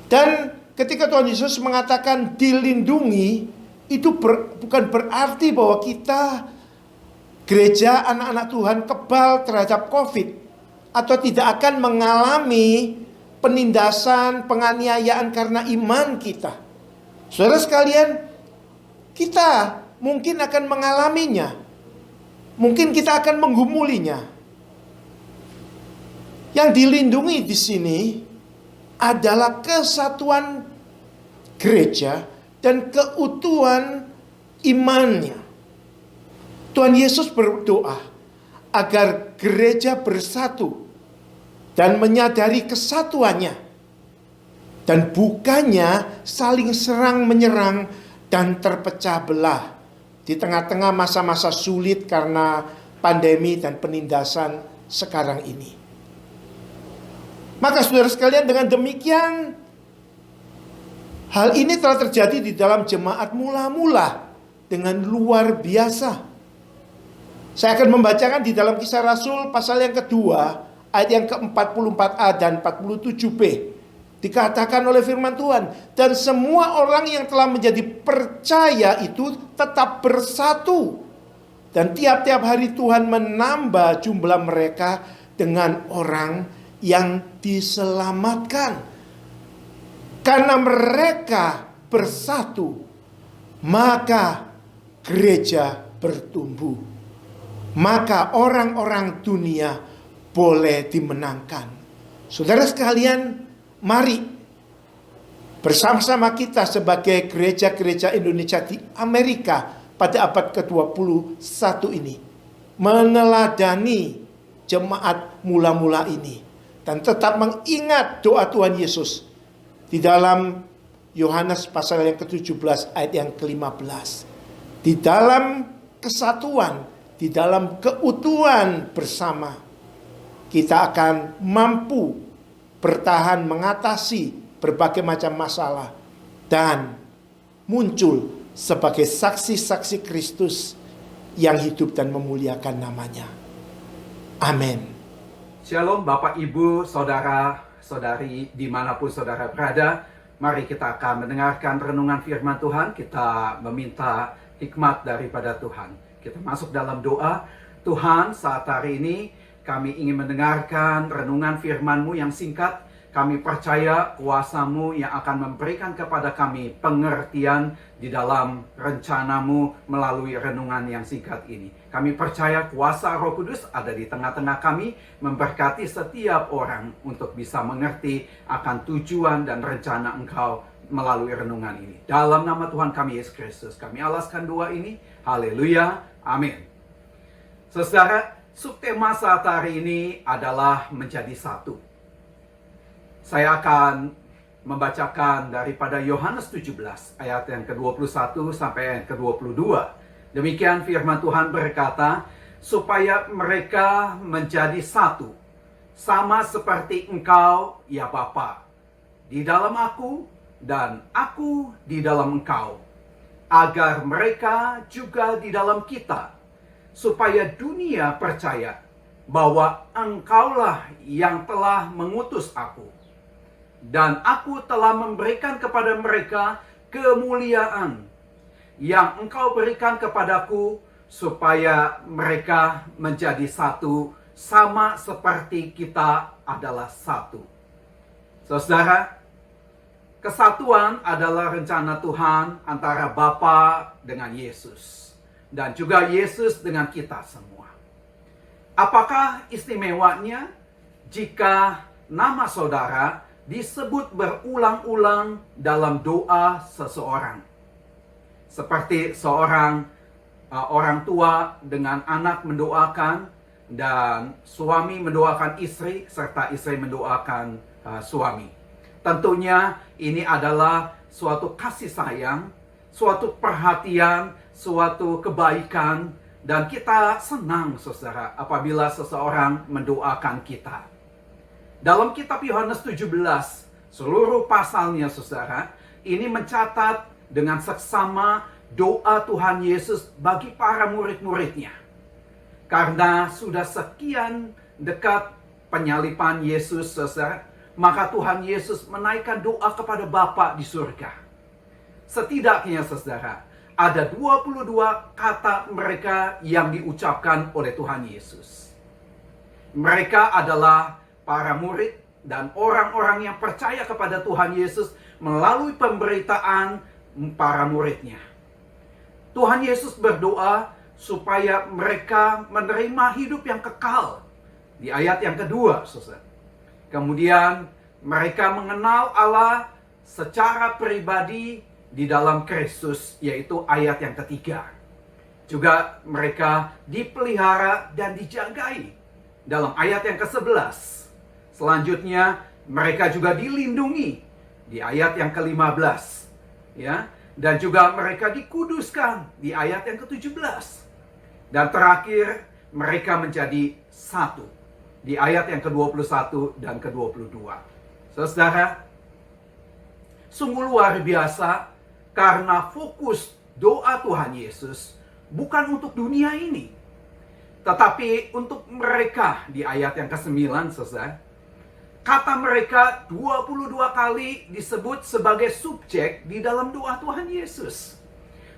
Dan ketika Tuhan Yesus mengatakan dilindungi, itu bukan berarti bahwa kita gereja anak-anak Tuhan kebal terhadap COVID atau tidak akan mengalami penindasan, penganiayaan karena iman kita. Saudara sekalian, kita mungkin akan mengalaminya. Mungkin kita akan menggumulinya. Yang dilindungi di sini adalah kesatuan gereja dan keutuhan imannya. Tuhan Yesus berdoa agar gereja bersatu dan menyadari kesatuannya, dan bukannya saling serang menyerang dan terpecah belah di tengah-tengah masa-masa sulit karena pandemi dan penindasan sekarang ini. Maka saudara sekalian, dengan demikian hal ini telah terjadi di dalam jemaat mula-mula dengan luar biasa. Saya akan membacakan di dalam Kisah Rasul pasal yang kedua, ayat yang ke-44a dan 47b. Dikatakan oleh firman Tuhan, dan semua orang yang telah menjadi percaya itu tetap bersatu. Dan tiap-tiap hari Tuhan menambah jumlah mereka dengan orang yang diselamatkan. Karena mereka bersatu, maka gereja bertumbuh. Maka orang-orang dunia boleh dimenangkan. Saudara sekalian, mari bersama-sama kita sebagai gereja-gereja Indonesia di Amerika pada abad ke-21 ini meneladani jemaat mula-mula ini dan tetap mengingat doa Tuhan Yesus di dalam Yohanes pasal yang ke-17 ayat yang ke-15. Di dalam kesatuan, di dalam keutuhan bersama, kita akan mampu bertahan mengatasi berbagai macam masalah dan muncul sebagai saksi-saksi Kristus yang hidup dan memuliakan namanya. Amin. Shalom Bapak Ibu, Saudara, Saudari, dimanapun Saudara berada. Mari kita akan mendengarkan renungan firman Tuhan. Kita meminta hikmat daripada Tuhan. Kita masuk dalam doa. Tuhan, saat hari ini kami ingin mendengarkan renungan firman-Mu yang singkat. Kami percaya kuasa-Mu yang akan memberikan kepada kami pengertian di dalam rencana-Mu melalui renungan yang singkat ini. Kami percaya kuasa Roh Kudus ada di tengah-tengah kami, memberkati setiap orang untuk bisa mengerti akan tujuan dan rencana Engkau melalui renungan ini. Dalam nama Tuhan kami Yesus Kristus, kami alaskan doa ini. Haleluya. Amin. Saudara, subtema saat hari ini adalah menjadi satu. Saya akan membacakan daripada Yohanes 17 ayat yang ke-21 sampai yang ke-22. Demikian firman Tuhan berkata, supaya mereka menjadi satu, sama seperti Engkau, ya Bapa, di dalam aku dan aku di dalam Engkau, agar mereka juga di dalam kita, supaya dunia percaya bahwa Engkaulah yang telah mengutus aku. Dan aku telah memberikan kepada mereka kemuliaan yang Engkau berikan kepadaku, supaya mereka menjadi satu, sama seperti kita adalah satu. Saudara, kesatuan adalah rencana Tuhan antara Bapa dengan Yesus, dan juga Yesus dengan kita semua. Apakah istimewanya jika nama saudara disebut berulang-ulang dalam doa seseorang? Seperti seorang orang tua dengan anak mendoakan, dan suami mendoakan istri, serta istri mendoakan suami. Tentunya ini adalah suatu kasih sayang, suatu perhatian, suatu kebaikan, dan kita senang, saudara, apabila seseorang mendoakan kita. Dalam kitab Yohanes 17, seluruh pasalnya, saudara, ini mencatat dengan seksama doa Tuhan Yesus bagi para murid-muridnya. Karena sudah sekian dekat penyaliban Yesus, saudara, maka Tuhan Yesus menaikkan doa kepada Bapa di surga. Setidaknya, saudara, ada 22 kata mereka yang diucapkan oleh Tuhan Yesus. Mereka adalah para murid dan orang-orang yang percaya kepada Tuhan Yesus melalui pemberitaan para muridnya. Tuhan Yesus berdoa supaya mereka menerima hidup yang kekal. Di ayat yang kedua, saudara. Kemudian mereka mengenal Allah secara pribadi di dalam Kristus, yaitu ayat yang ketiga. Juga mereka dipelihara dan dijagai dalam ayat yang ke-11. Selanjutnya mereka juga dilindungi di ayat yang ke-15, ya, dan juga mereka dikuduskan di ayat yang ke-17. Dan terakhir mereka menjadi satu di ayat yang ke-21 dan ke-22. Saudara, sungguh luar biasa karena fokus doa Tuhan Yesus bukan untuk dunia ini, tetapi untuk mereka. Di ayat yang ke-9, saudara, kata mereka 22 kali disebut sebagai subjek di dalam doa Tuhan Yesus.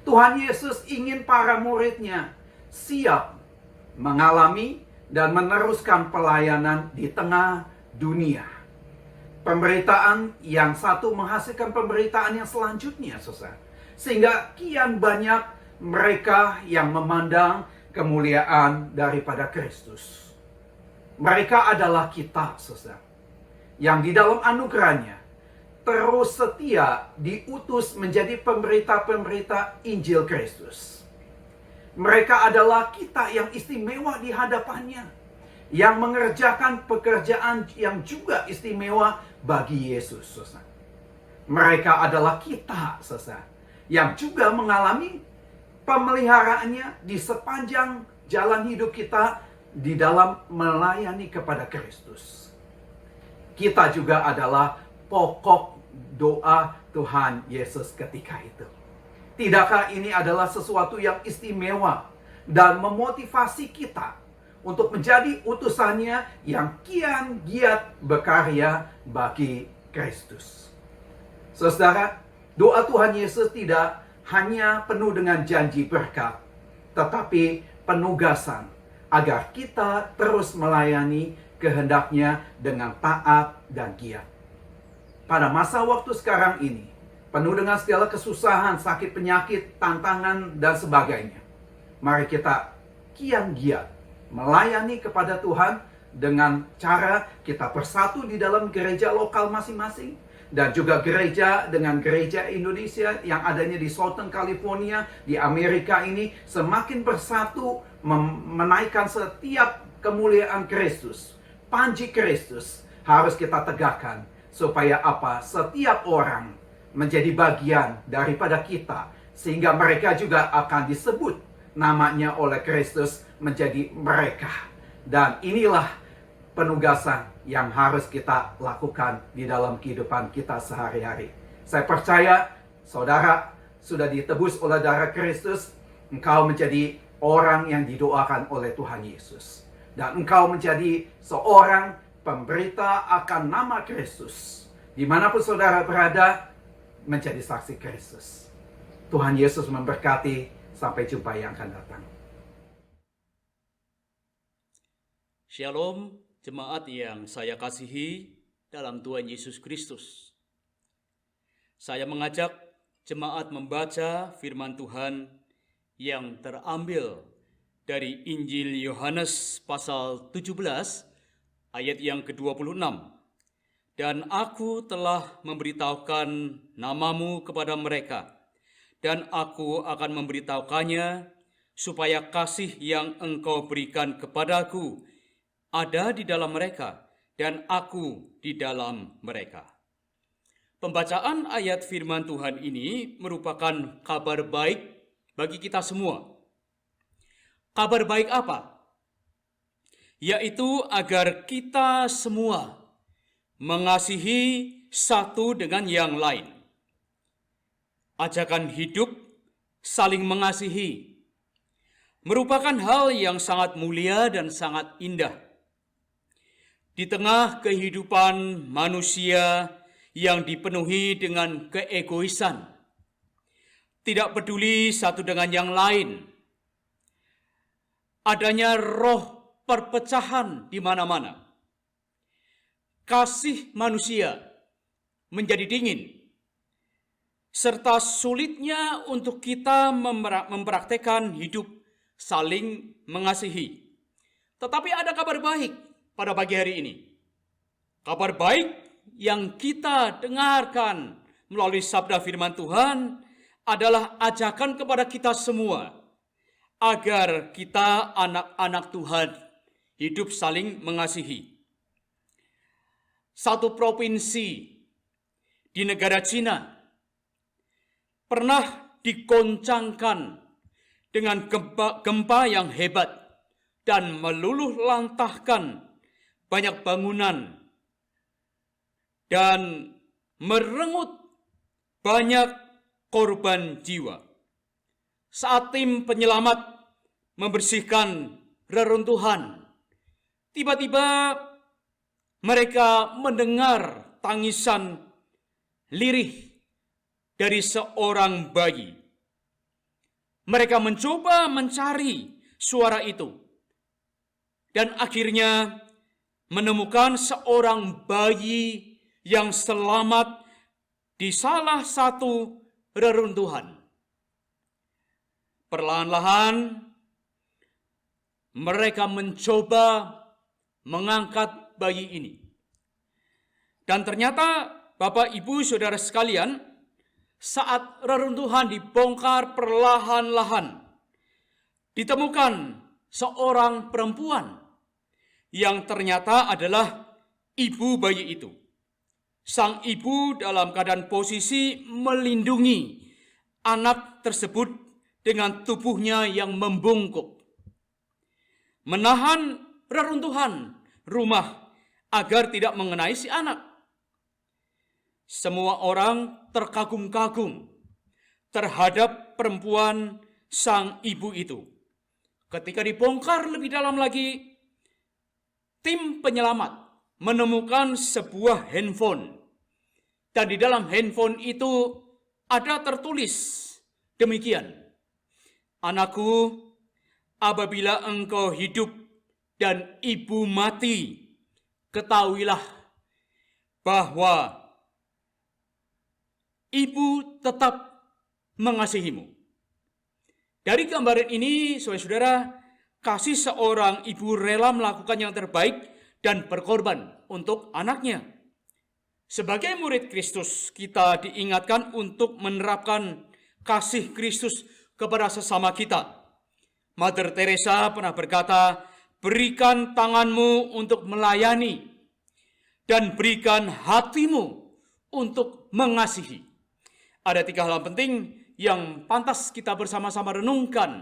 Tuhan Yesus ingin para muridnya siap mengalami dan meneruskan pelayanan di tengah dunia. Pemberitaan yang satu menghasilkan pemberitaan yang selanjutnya, saudara. Sehingga kian banyak mereka yang memandang kemuliaan daripada Kristus. Mereka adalah kita, saudara, yang di dalam anugerahnya terus setia diutus menjadi pemberita-pemberita Injil Kristus. Mereka adalah kita yang istimewa di hadapannya, yang mengerjakan pekerjaan yang juga istimewa bagi Yesus, saudara. Mereka adalah kita, saudara, yang juga mengalami pemeliharaannya di sepanjang jalan hidup kita di dalam melayani kepada Kristus. Kita juga adalah pokok doa Tuhan Yesus ketika itu. Tidakkah ini adalah sesuatu yang istimewa dan memotivasi kita untuk menjadi utusannya yang kian giat berkarya bagi Kristus. Saudara, doa Tuhan Yesus tidak hanya penuh dengan janji berkat, tetapi penugasan agar kita terus melayani kehendaknya dengan taat dan giat. Pada masa waktu sekarang ini, penuh dengan segala kesusahan, sakit, penyakit, tantangan, dan sebagainya, mari kita kian giat melayani kepada Tuhan dengan cara kita bersatu di dalam gereja lokal masing-masing, dan juga gereja dengan gereja Indonesia yang adanya di Southern California, di Amerika ini, semakin bersatu menaikkan setiap kemuliaan Kristus. Panji Kristus harus kita tegakkan, supaya apa? Setiap orang menjadi bagian daripada kita, sehingga mereka juga akan disebut namanya oleh Kristus menjadi mereka. Dan inilah penugasan yang harus kita lakukan di dalam kehidupan kita sehari-hari. Saya percaya saudara sudah ditebus oleh darah Kristus. Engkau menjadi orang yang didoakan oleh Tuhan Yesus. Dan engkau menjadi seorang pemberita akan nama Kristus. Dimanapun saudara berada, menjadi saksi Kristus. Tuhan Yesus memberkati. Sampai jumpa yang akan datang. Shalom, jemaat yang saya kasihi dalam Tuhan Yesus Kristus. Saya mengajak jemaat membaca firman Tuhan yang terambil dari Injil Yohanes pasal 17 ayat yang ke-26. Dan aku telah memberitahukan namamu kepada mereka, dan aku akan memberitahukannya supaya kasih yang engkau berikan kepadaku ada di dalam mereka, dan aku di dalam mereka. Pembacaan ayat firman Tuhan ini merupakan kabar baik bagi kita semua. Kabar baik apa? Yaitu agar kita semua mengasihi satu dengan yang lain. Ajakan hidup saling mengasihi merupakan hal yang sangat mulia dan sangat indah. Di tengah kehidupan manusia yang dipenuhi dengan keegoisan, tidak peduli satu dengan yang lain, adanya roh perpecahan di mana-mana. Kasih manusia menjadi dingin, serta sulitnya untuk kita mempraktekkan hidup saling mengasihi. Tetapi ada kabar baik pada pagi hari ini. Kabar baik yang kita dengarkan melalui sabda firman Tuhan adalah ajakan kepada kita semua agar kita anak-anak Tuhan hidup saling mengasihi. Satu provinsi di negara Cina pernah dikoncangkan dengan gempa yang hebat dan meluluh lantahkan banyak bangunan dan merenggut banyak korban jiwa. Saat tim penyelamat membersihkan reruntuhan, tiba-tiba mereka mendengar tangisan lirih dari seorang bayi. Mereka mencoba mencari suara itu, dan akhirnya menemukan seorang bayi yang selamat di salah satu reruntuhan. Perlahan-lahan mereka mencoba mengangkat bayi ini. Dan ternyata Bapak, Ibu, Saudara sekalian, saat reruntuhan dibongkar perlahan-lahan, ditemukan seorang perempuan yang ternyata adalah ibu bayi itu. Sang ibu dalam keadaan posisi melindungi anak tersebut dengan tubuhnya yang membungkuk, menahan reruntuhan rumah agar tidak mengenai si anak. Semua orang terkagum-kagum terhadap perempuan sang ibu itu. Ketika dibongkar lebih dalam lagi, tim penyelamat menemukan sebuah handphone. Dan di dalam handphone itu ada tertulis demikian: "Anakku, apabila engkau hidup dan ibu mati, ketahuilah bahwa ibu tetap mengasihimu." Dari gambaran ini, saudara-saudara, kasih seorang ibu rela melakukan yang terbaik dan berkorban untuk anaknya. Sebagai murid Kristus, kita diingatkan untuk menerapkan kasih Kristus kepada sesama kita. Mother Teresa pernah berkata, "Berikan tanganmu untuk melayani dan berikan hatimu untuk mengasihi." Ada 3 hal penting yang pantas kita bersama-sama renungkan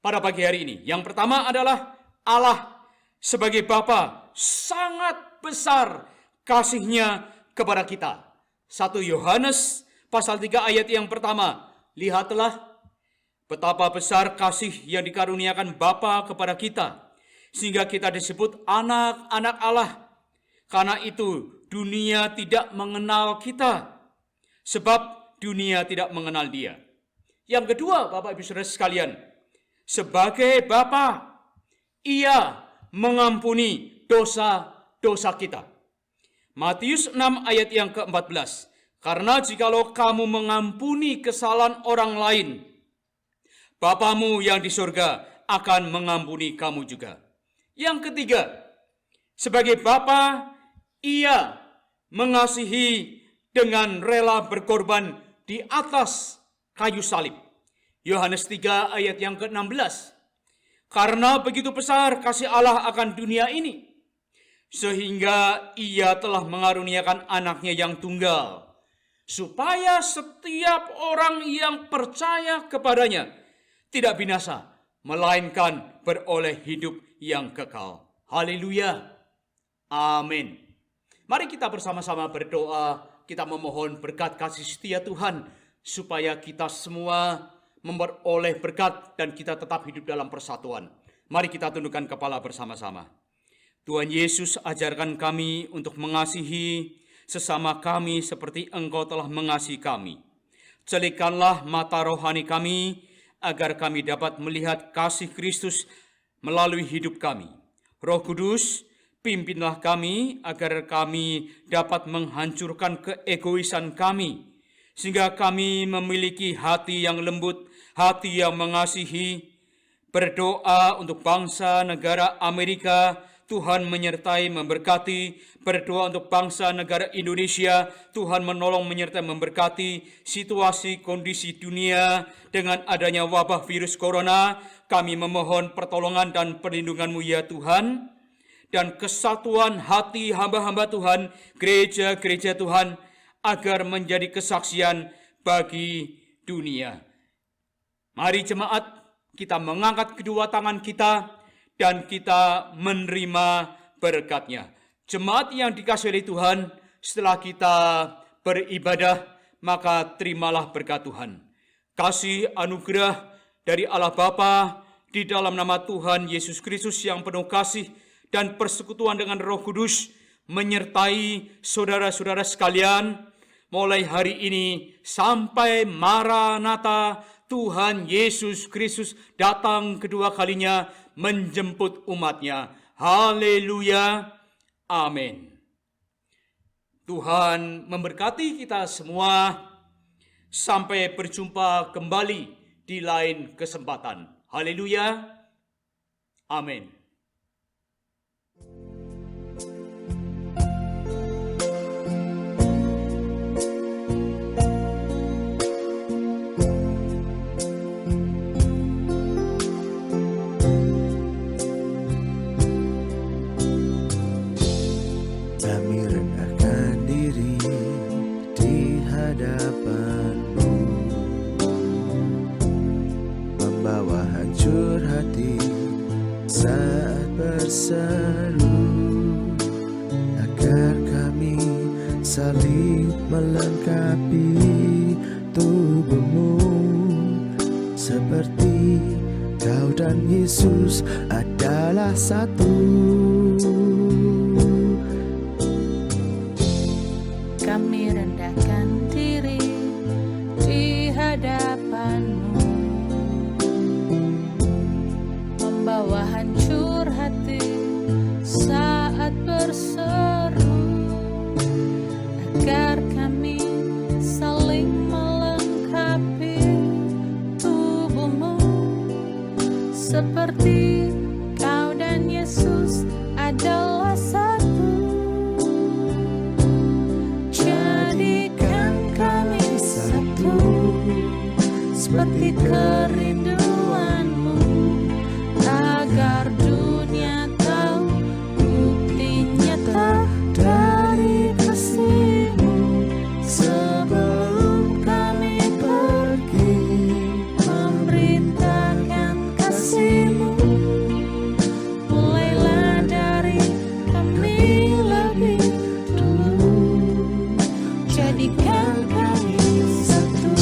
pada pagi hari ini. Yang pertama adalah Allah sebagai Bapa sangat besar kasih-Nya kepada kita. 1 Yohanes pasal 3 ayat yang pertama, "Lihatlah betapa besar kasih yang dikaruniakan Bapa kepada kita, sehingga kita disebut anak-anak Allah. Karena itu dunia tidak mengenal kita, sebab dunia tidak mengenal Dia." Yang kedua, Bapak Ibu Saudara sekalian, sebagai Bapa, Ia mengampuni dosa-dosa kita. Matius 6 ayat yang ke-14. "Karena jikalau kamu mengampuni kesalahan orang lain, Bapamu yang di surga akan mengampuni kamu juga." Yang ketiga, sebagai Bapa, Ia mengasihi dengan rela berkorban di atas kayu salib. Yohanes 3 ayat yang ke-16. "Karena begitu besar kasih Allah akan dunia ini, sehingga Ia telah mengaruniakan anaknya yang tunggal, supaya setiap orang yang percaya kepadanya tidak binasa, melainkan beroleh hidup yang kekal." Haleluya. Amin. Mari kita bersama-sama berdoa. Kita memohon berkat kasih setia Tuhan supaya kita semua memperoleh berkat dan kita tetap hidup dalam persatuan. Mari kita tundukkan kepala bersama-sama. Tuhan Yesus, ajarkan kami untuk mengasihi sesama kami seperti Engkau telah mengasihi kami. Celikkanlah mata rohani kami agar kami dapat melihat kasih Kristus melalui hidup kami. Roh Kudus, pimpinlah kami agar kami dapat menghancurkan keegoisan kami, sehingga kami memiliki hati yang lembut, hati yang mengasihi. Berdoa untuk bangsa negara Amerika, Tuhan menyertai memberkati. Berdoa untuk bangsa negara Indonesia, Tuhan menolong menyertai memberkati. Situasi kondisi dunia dengan adanya wabah virus corona, kami memohon pertolongan dan perlindungan-Mu ya Tuhan. Dan kesatuan hati hamba-hamba Tuhan, gereja-gereja Tuhan, agar menjadi kesaksian bagi dunia. Mari jemaat, kita mengangkat kedua tangan kita dan kita menerima berkat-Nya. Jemaat yang dikasihi oleh Tuhan, setelah kita beribadah, maka terimalah berkat Tuhan. Kasih anugerah dari Allah Bapa di dalam nama Tuhan Yesus Kristus yang penuh kasih dan persekutuan dengan Roh Kudus menyertai saudara-saudara sekalian mulai hari ini sampai Maranatha, Tuhan Yesus Kristus datang kedua kalinya menjemput umat-Nya. Haleluya. Amin. Tuhan memberkati kita semua. Sampai berjumpa kembali di lain kesempatan. Haleluya. Amin. Kami rendahkan diri di hadapan-Mu, membawa hancur hati saat berseru, agar kami saling melengkapi tubuh-Mu, seperti Kau dan Yesus adalah satu. Kami rendahkan diri di hadapan-Mu, membawa hancur hati saat berseru, agar kami saling melengkapi tubuh-Mu, seperti Kau dan Yesus adalah satu. Seperti kerinduan-Mu, agar dunia tahu bukti nyata dari kasih-Mu. Sebelum kami pergi memberitakan kasih-Mu, mulailah dari kami lebih dulu, jadikan kami satu.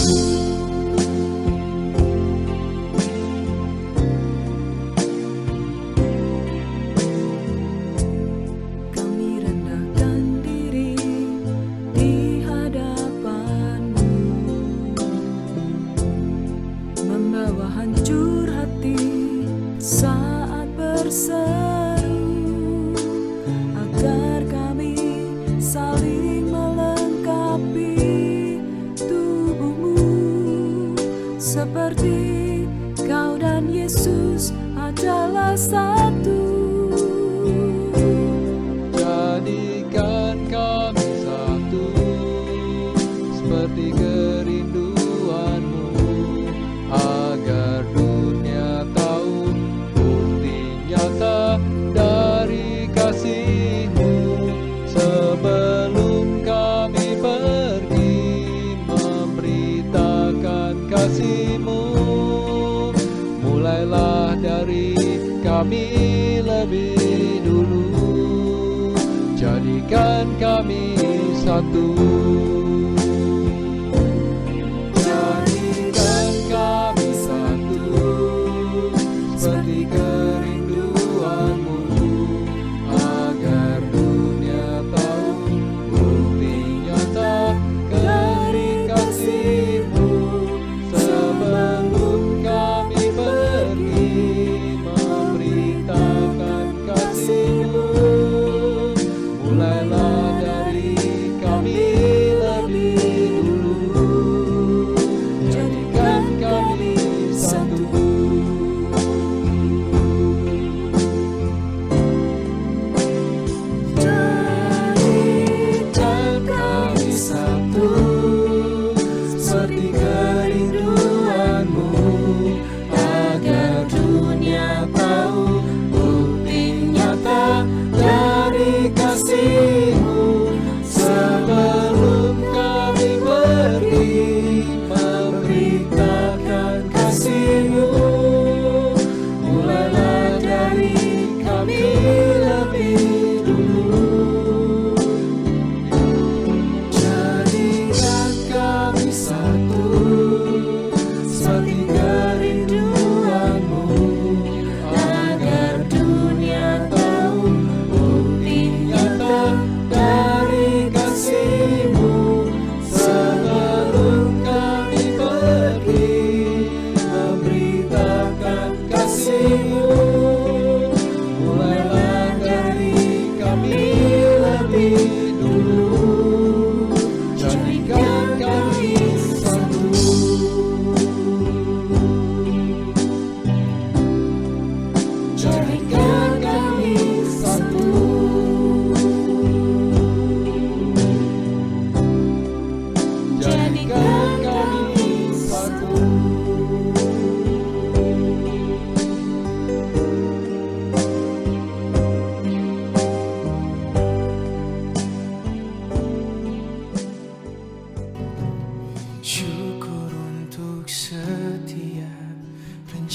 Saat berseru, agar kami saling melengkapi tubuh-Mu, seperti Kau dan Yesus adalah satu. Jadikan kami satu, seperti kerinduan-Mu, agar dunia tahu nyata dari kasih-Mu. Sebelum kami pergi memberitakan kasih-Mu, mulailah dari kami lebih dulu, jadikan kami satu. Jadikan kami satu, seperti kerinduan-Mu, agar dunia tahu bukti nyata dari kasih-Mu. Sebelum kami pergi memberitakan kasih-Mu, mulailah dari kami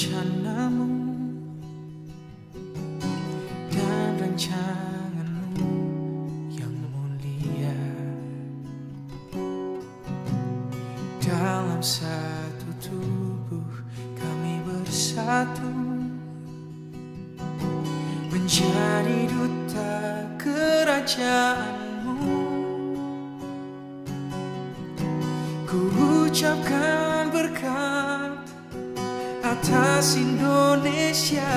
rencanamu dan rancanganmu yang mulia. Dalam satu tubuh kami bersatu, menjadi duta kerajaanmu. Ku ucapkan berkat atas Indonesia,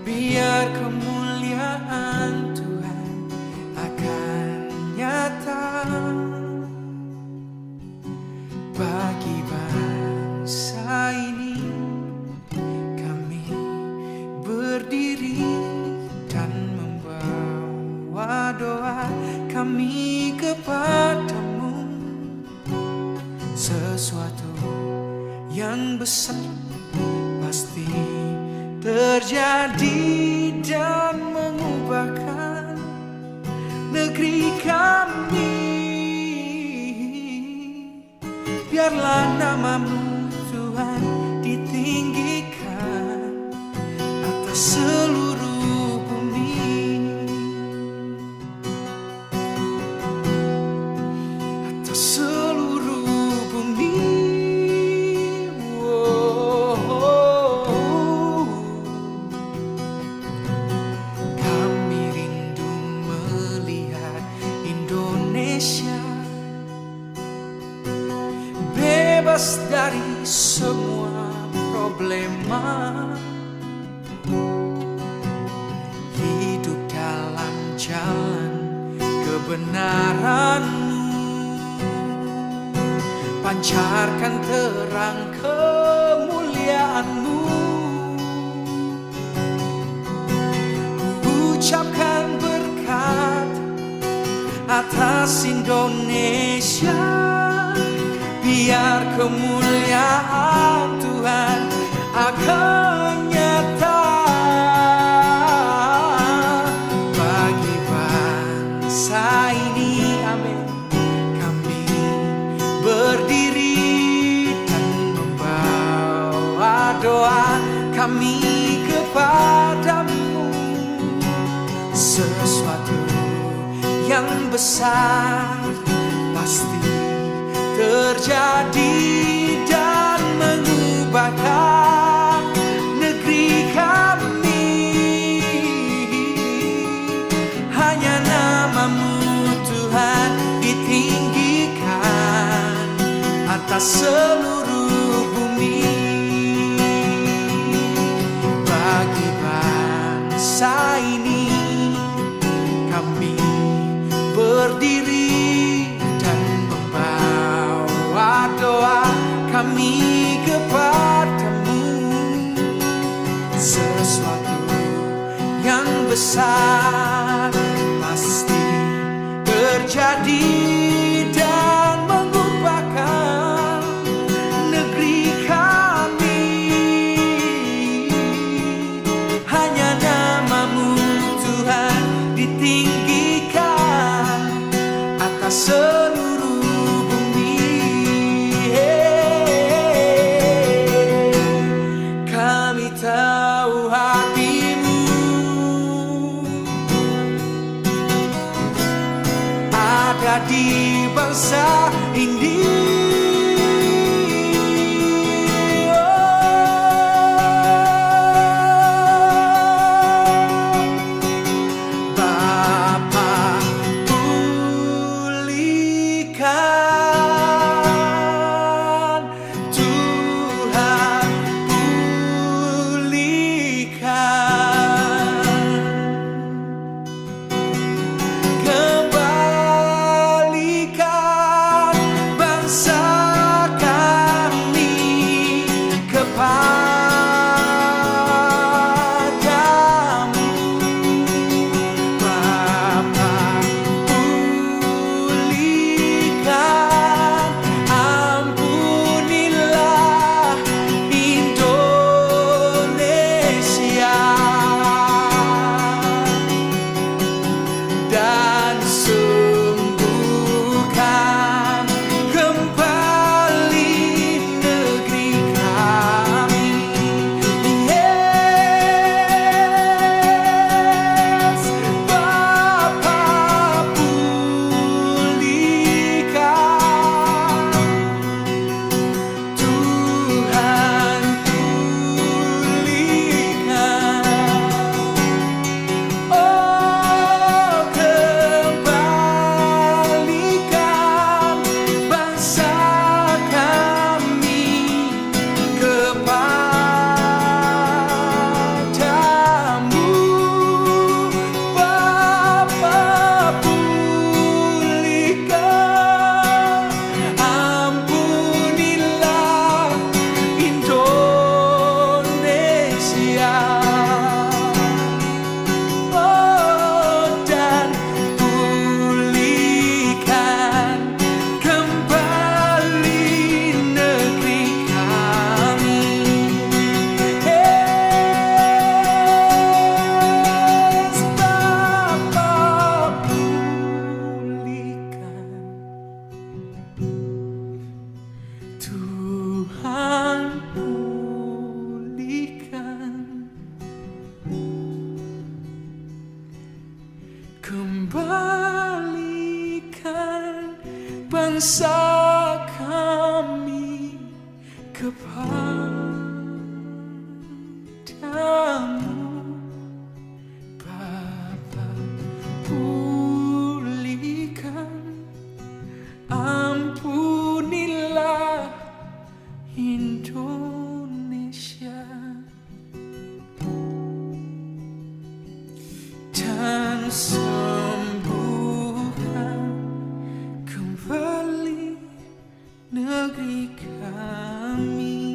biar kemuliaan Tuhan akan nyata bagi bangsa ini. Kami berdiri dan membawa doa kami kepadamu. Sesuatu yang besar pasti terjadi dan mengubahkan negeri kami. Biarlah namamu Tuhan ditinggikan atas seluruh bumi, atas seluruh bumi. Kami rindu melihat Indonesia bebas dari semua problema, hidup dalam jalan kebenaran-Mu, pancarkan terang kemuliaan-Mu. Ku ucapkan berkat atas Indonesia, biar kemuliaan Tuhan akan nyata bagi bangsa ini. Amin. Kami berdiri dan membawa doa kami kepadamu. Sesuatu yang besar pasti terjadi dan mengubahkan negeri kami. Hanya namamu Tuhan ditinggikan atas seluruh bumi. Bagi bangsa ini kami berdiri doa kami kepadamu. Sesuatu yang besar pasti terjadi dan mengubahkan negeri kami. Hanya namamu Tuhan ditinggikan atas seluruh. Tahu hatimu ada di bangsa ini. Bapa pulihkan, Tuhan kembalikan bangsa kami kepadamu, Bapa, pulihkan, ampunilah Indonesia, dan sembuhkan kembali negeri kami.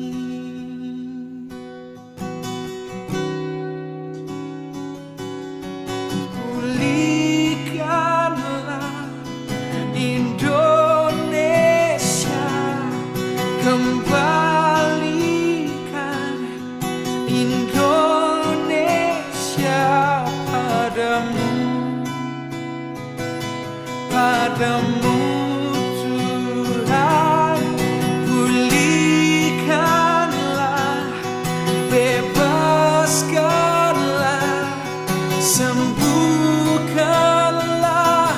Pulihkanlah Indonesia, kembalikan Indonesia padamu Tuhan. Pulihkanlah, bebaskanlah, sembuhkanlah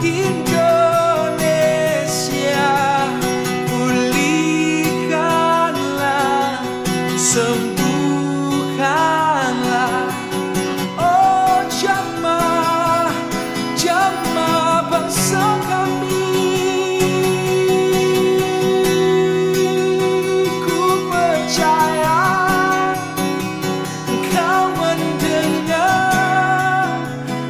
Indonesia. Pulihkanlah, sembuhkanlah, oh jamah bangsa kami. Ku percaya Engkau mendengar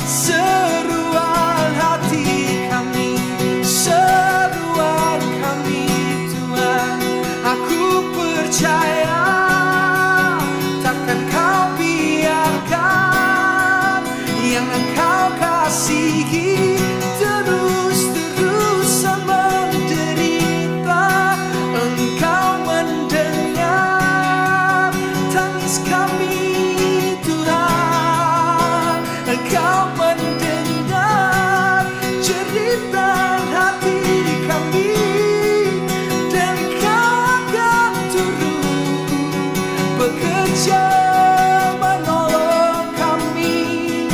seruan hati kami, seruan kami Tuhan. Aku percaya takkan Kau biarkan yang Engkau kasihi terus-terusan menderita. Engkau mendengar tangis kami Tuhan, Engkau mendengar jeritan hati kami, dan Kau akan turun bekerja menolong kami,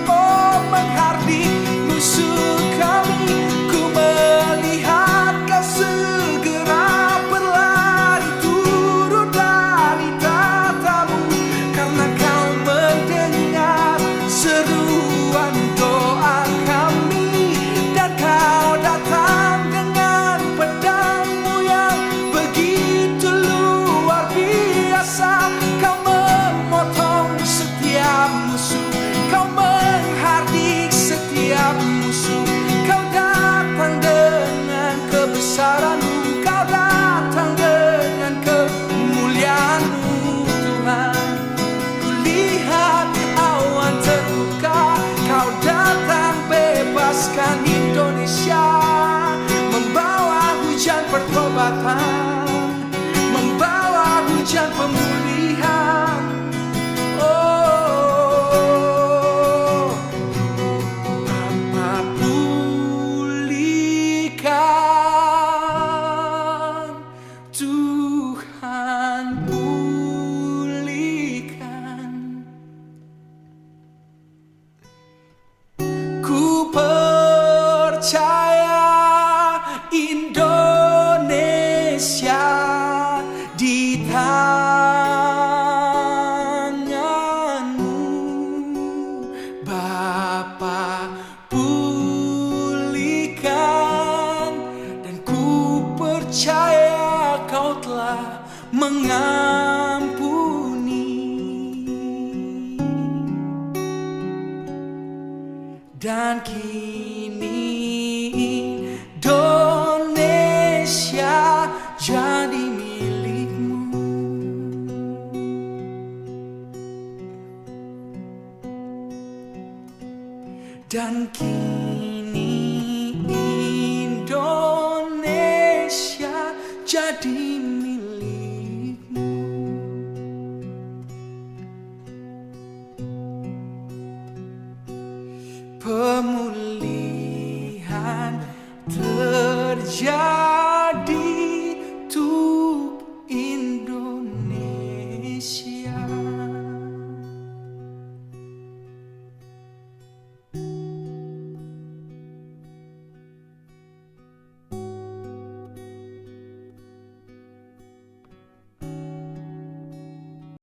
oh menghardik musuh kami. Ku melihat Kau segera berlari turun dari tahtamu, karena Kau mendengar seruan doa kami, dan Kau datang dengan pedang-Mu yang begitu luar biasa. Kau memotong setiap musuh, Kau menghardik setiap musuh. Kau datang dengan kebesaran-Mu, Kau datang dengan kemuliaan-Mu Tuhan. Kulihat awan terbuka, Kau datang bebaskan Indonesia, membawa hujan pertobatan, membawa hujan pemulihan. Oh, Bapa, pulihkan, Tuhan pulihkan. Ku percaya Indonesia di tangan-Mu, Bapa, pulihkan, dan ku percaya Kau telah mengampuni, dan kini Indonesia jadi milik-Mu. Dan kini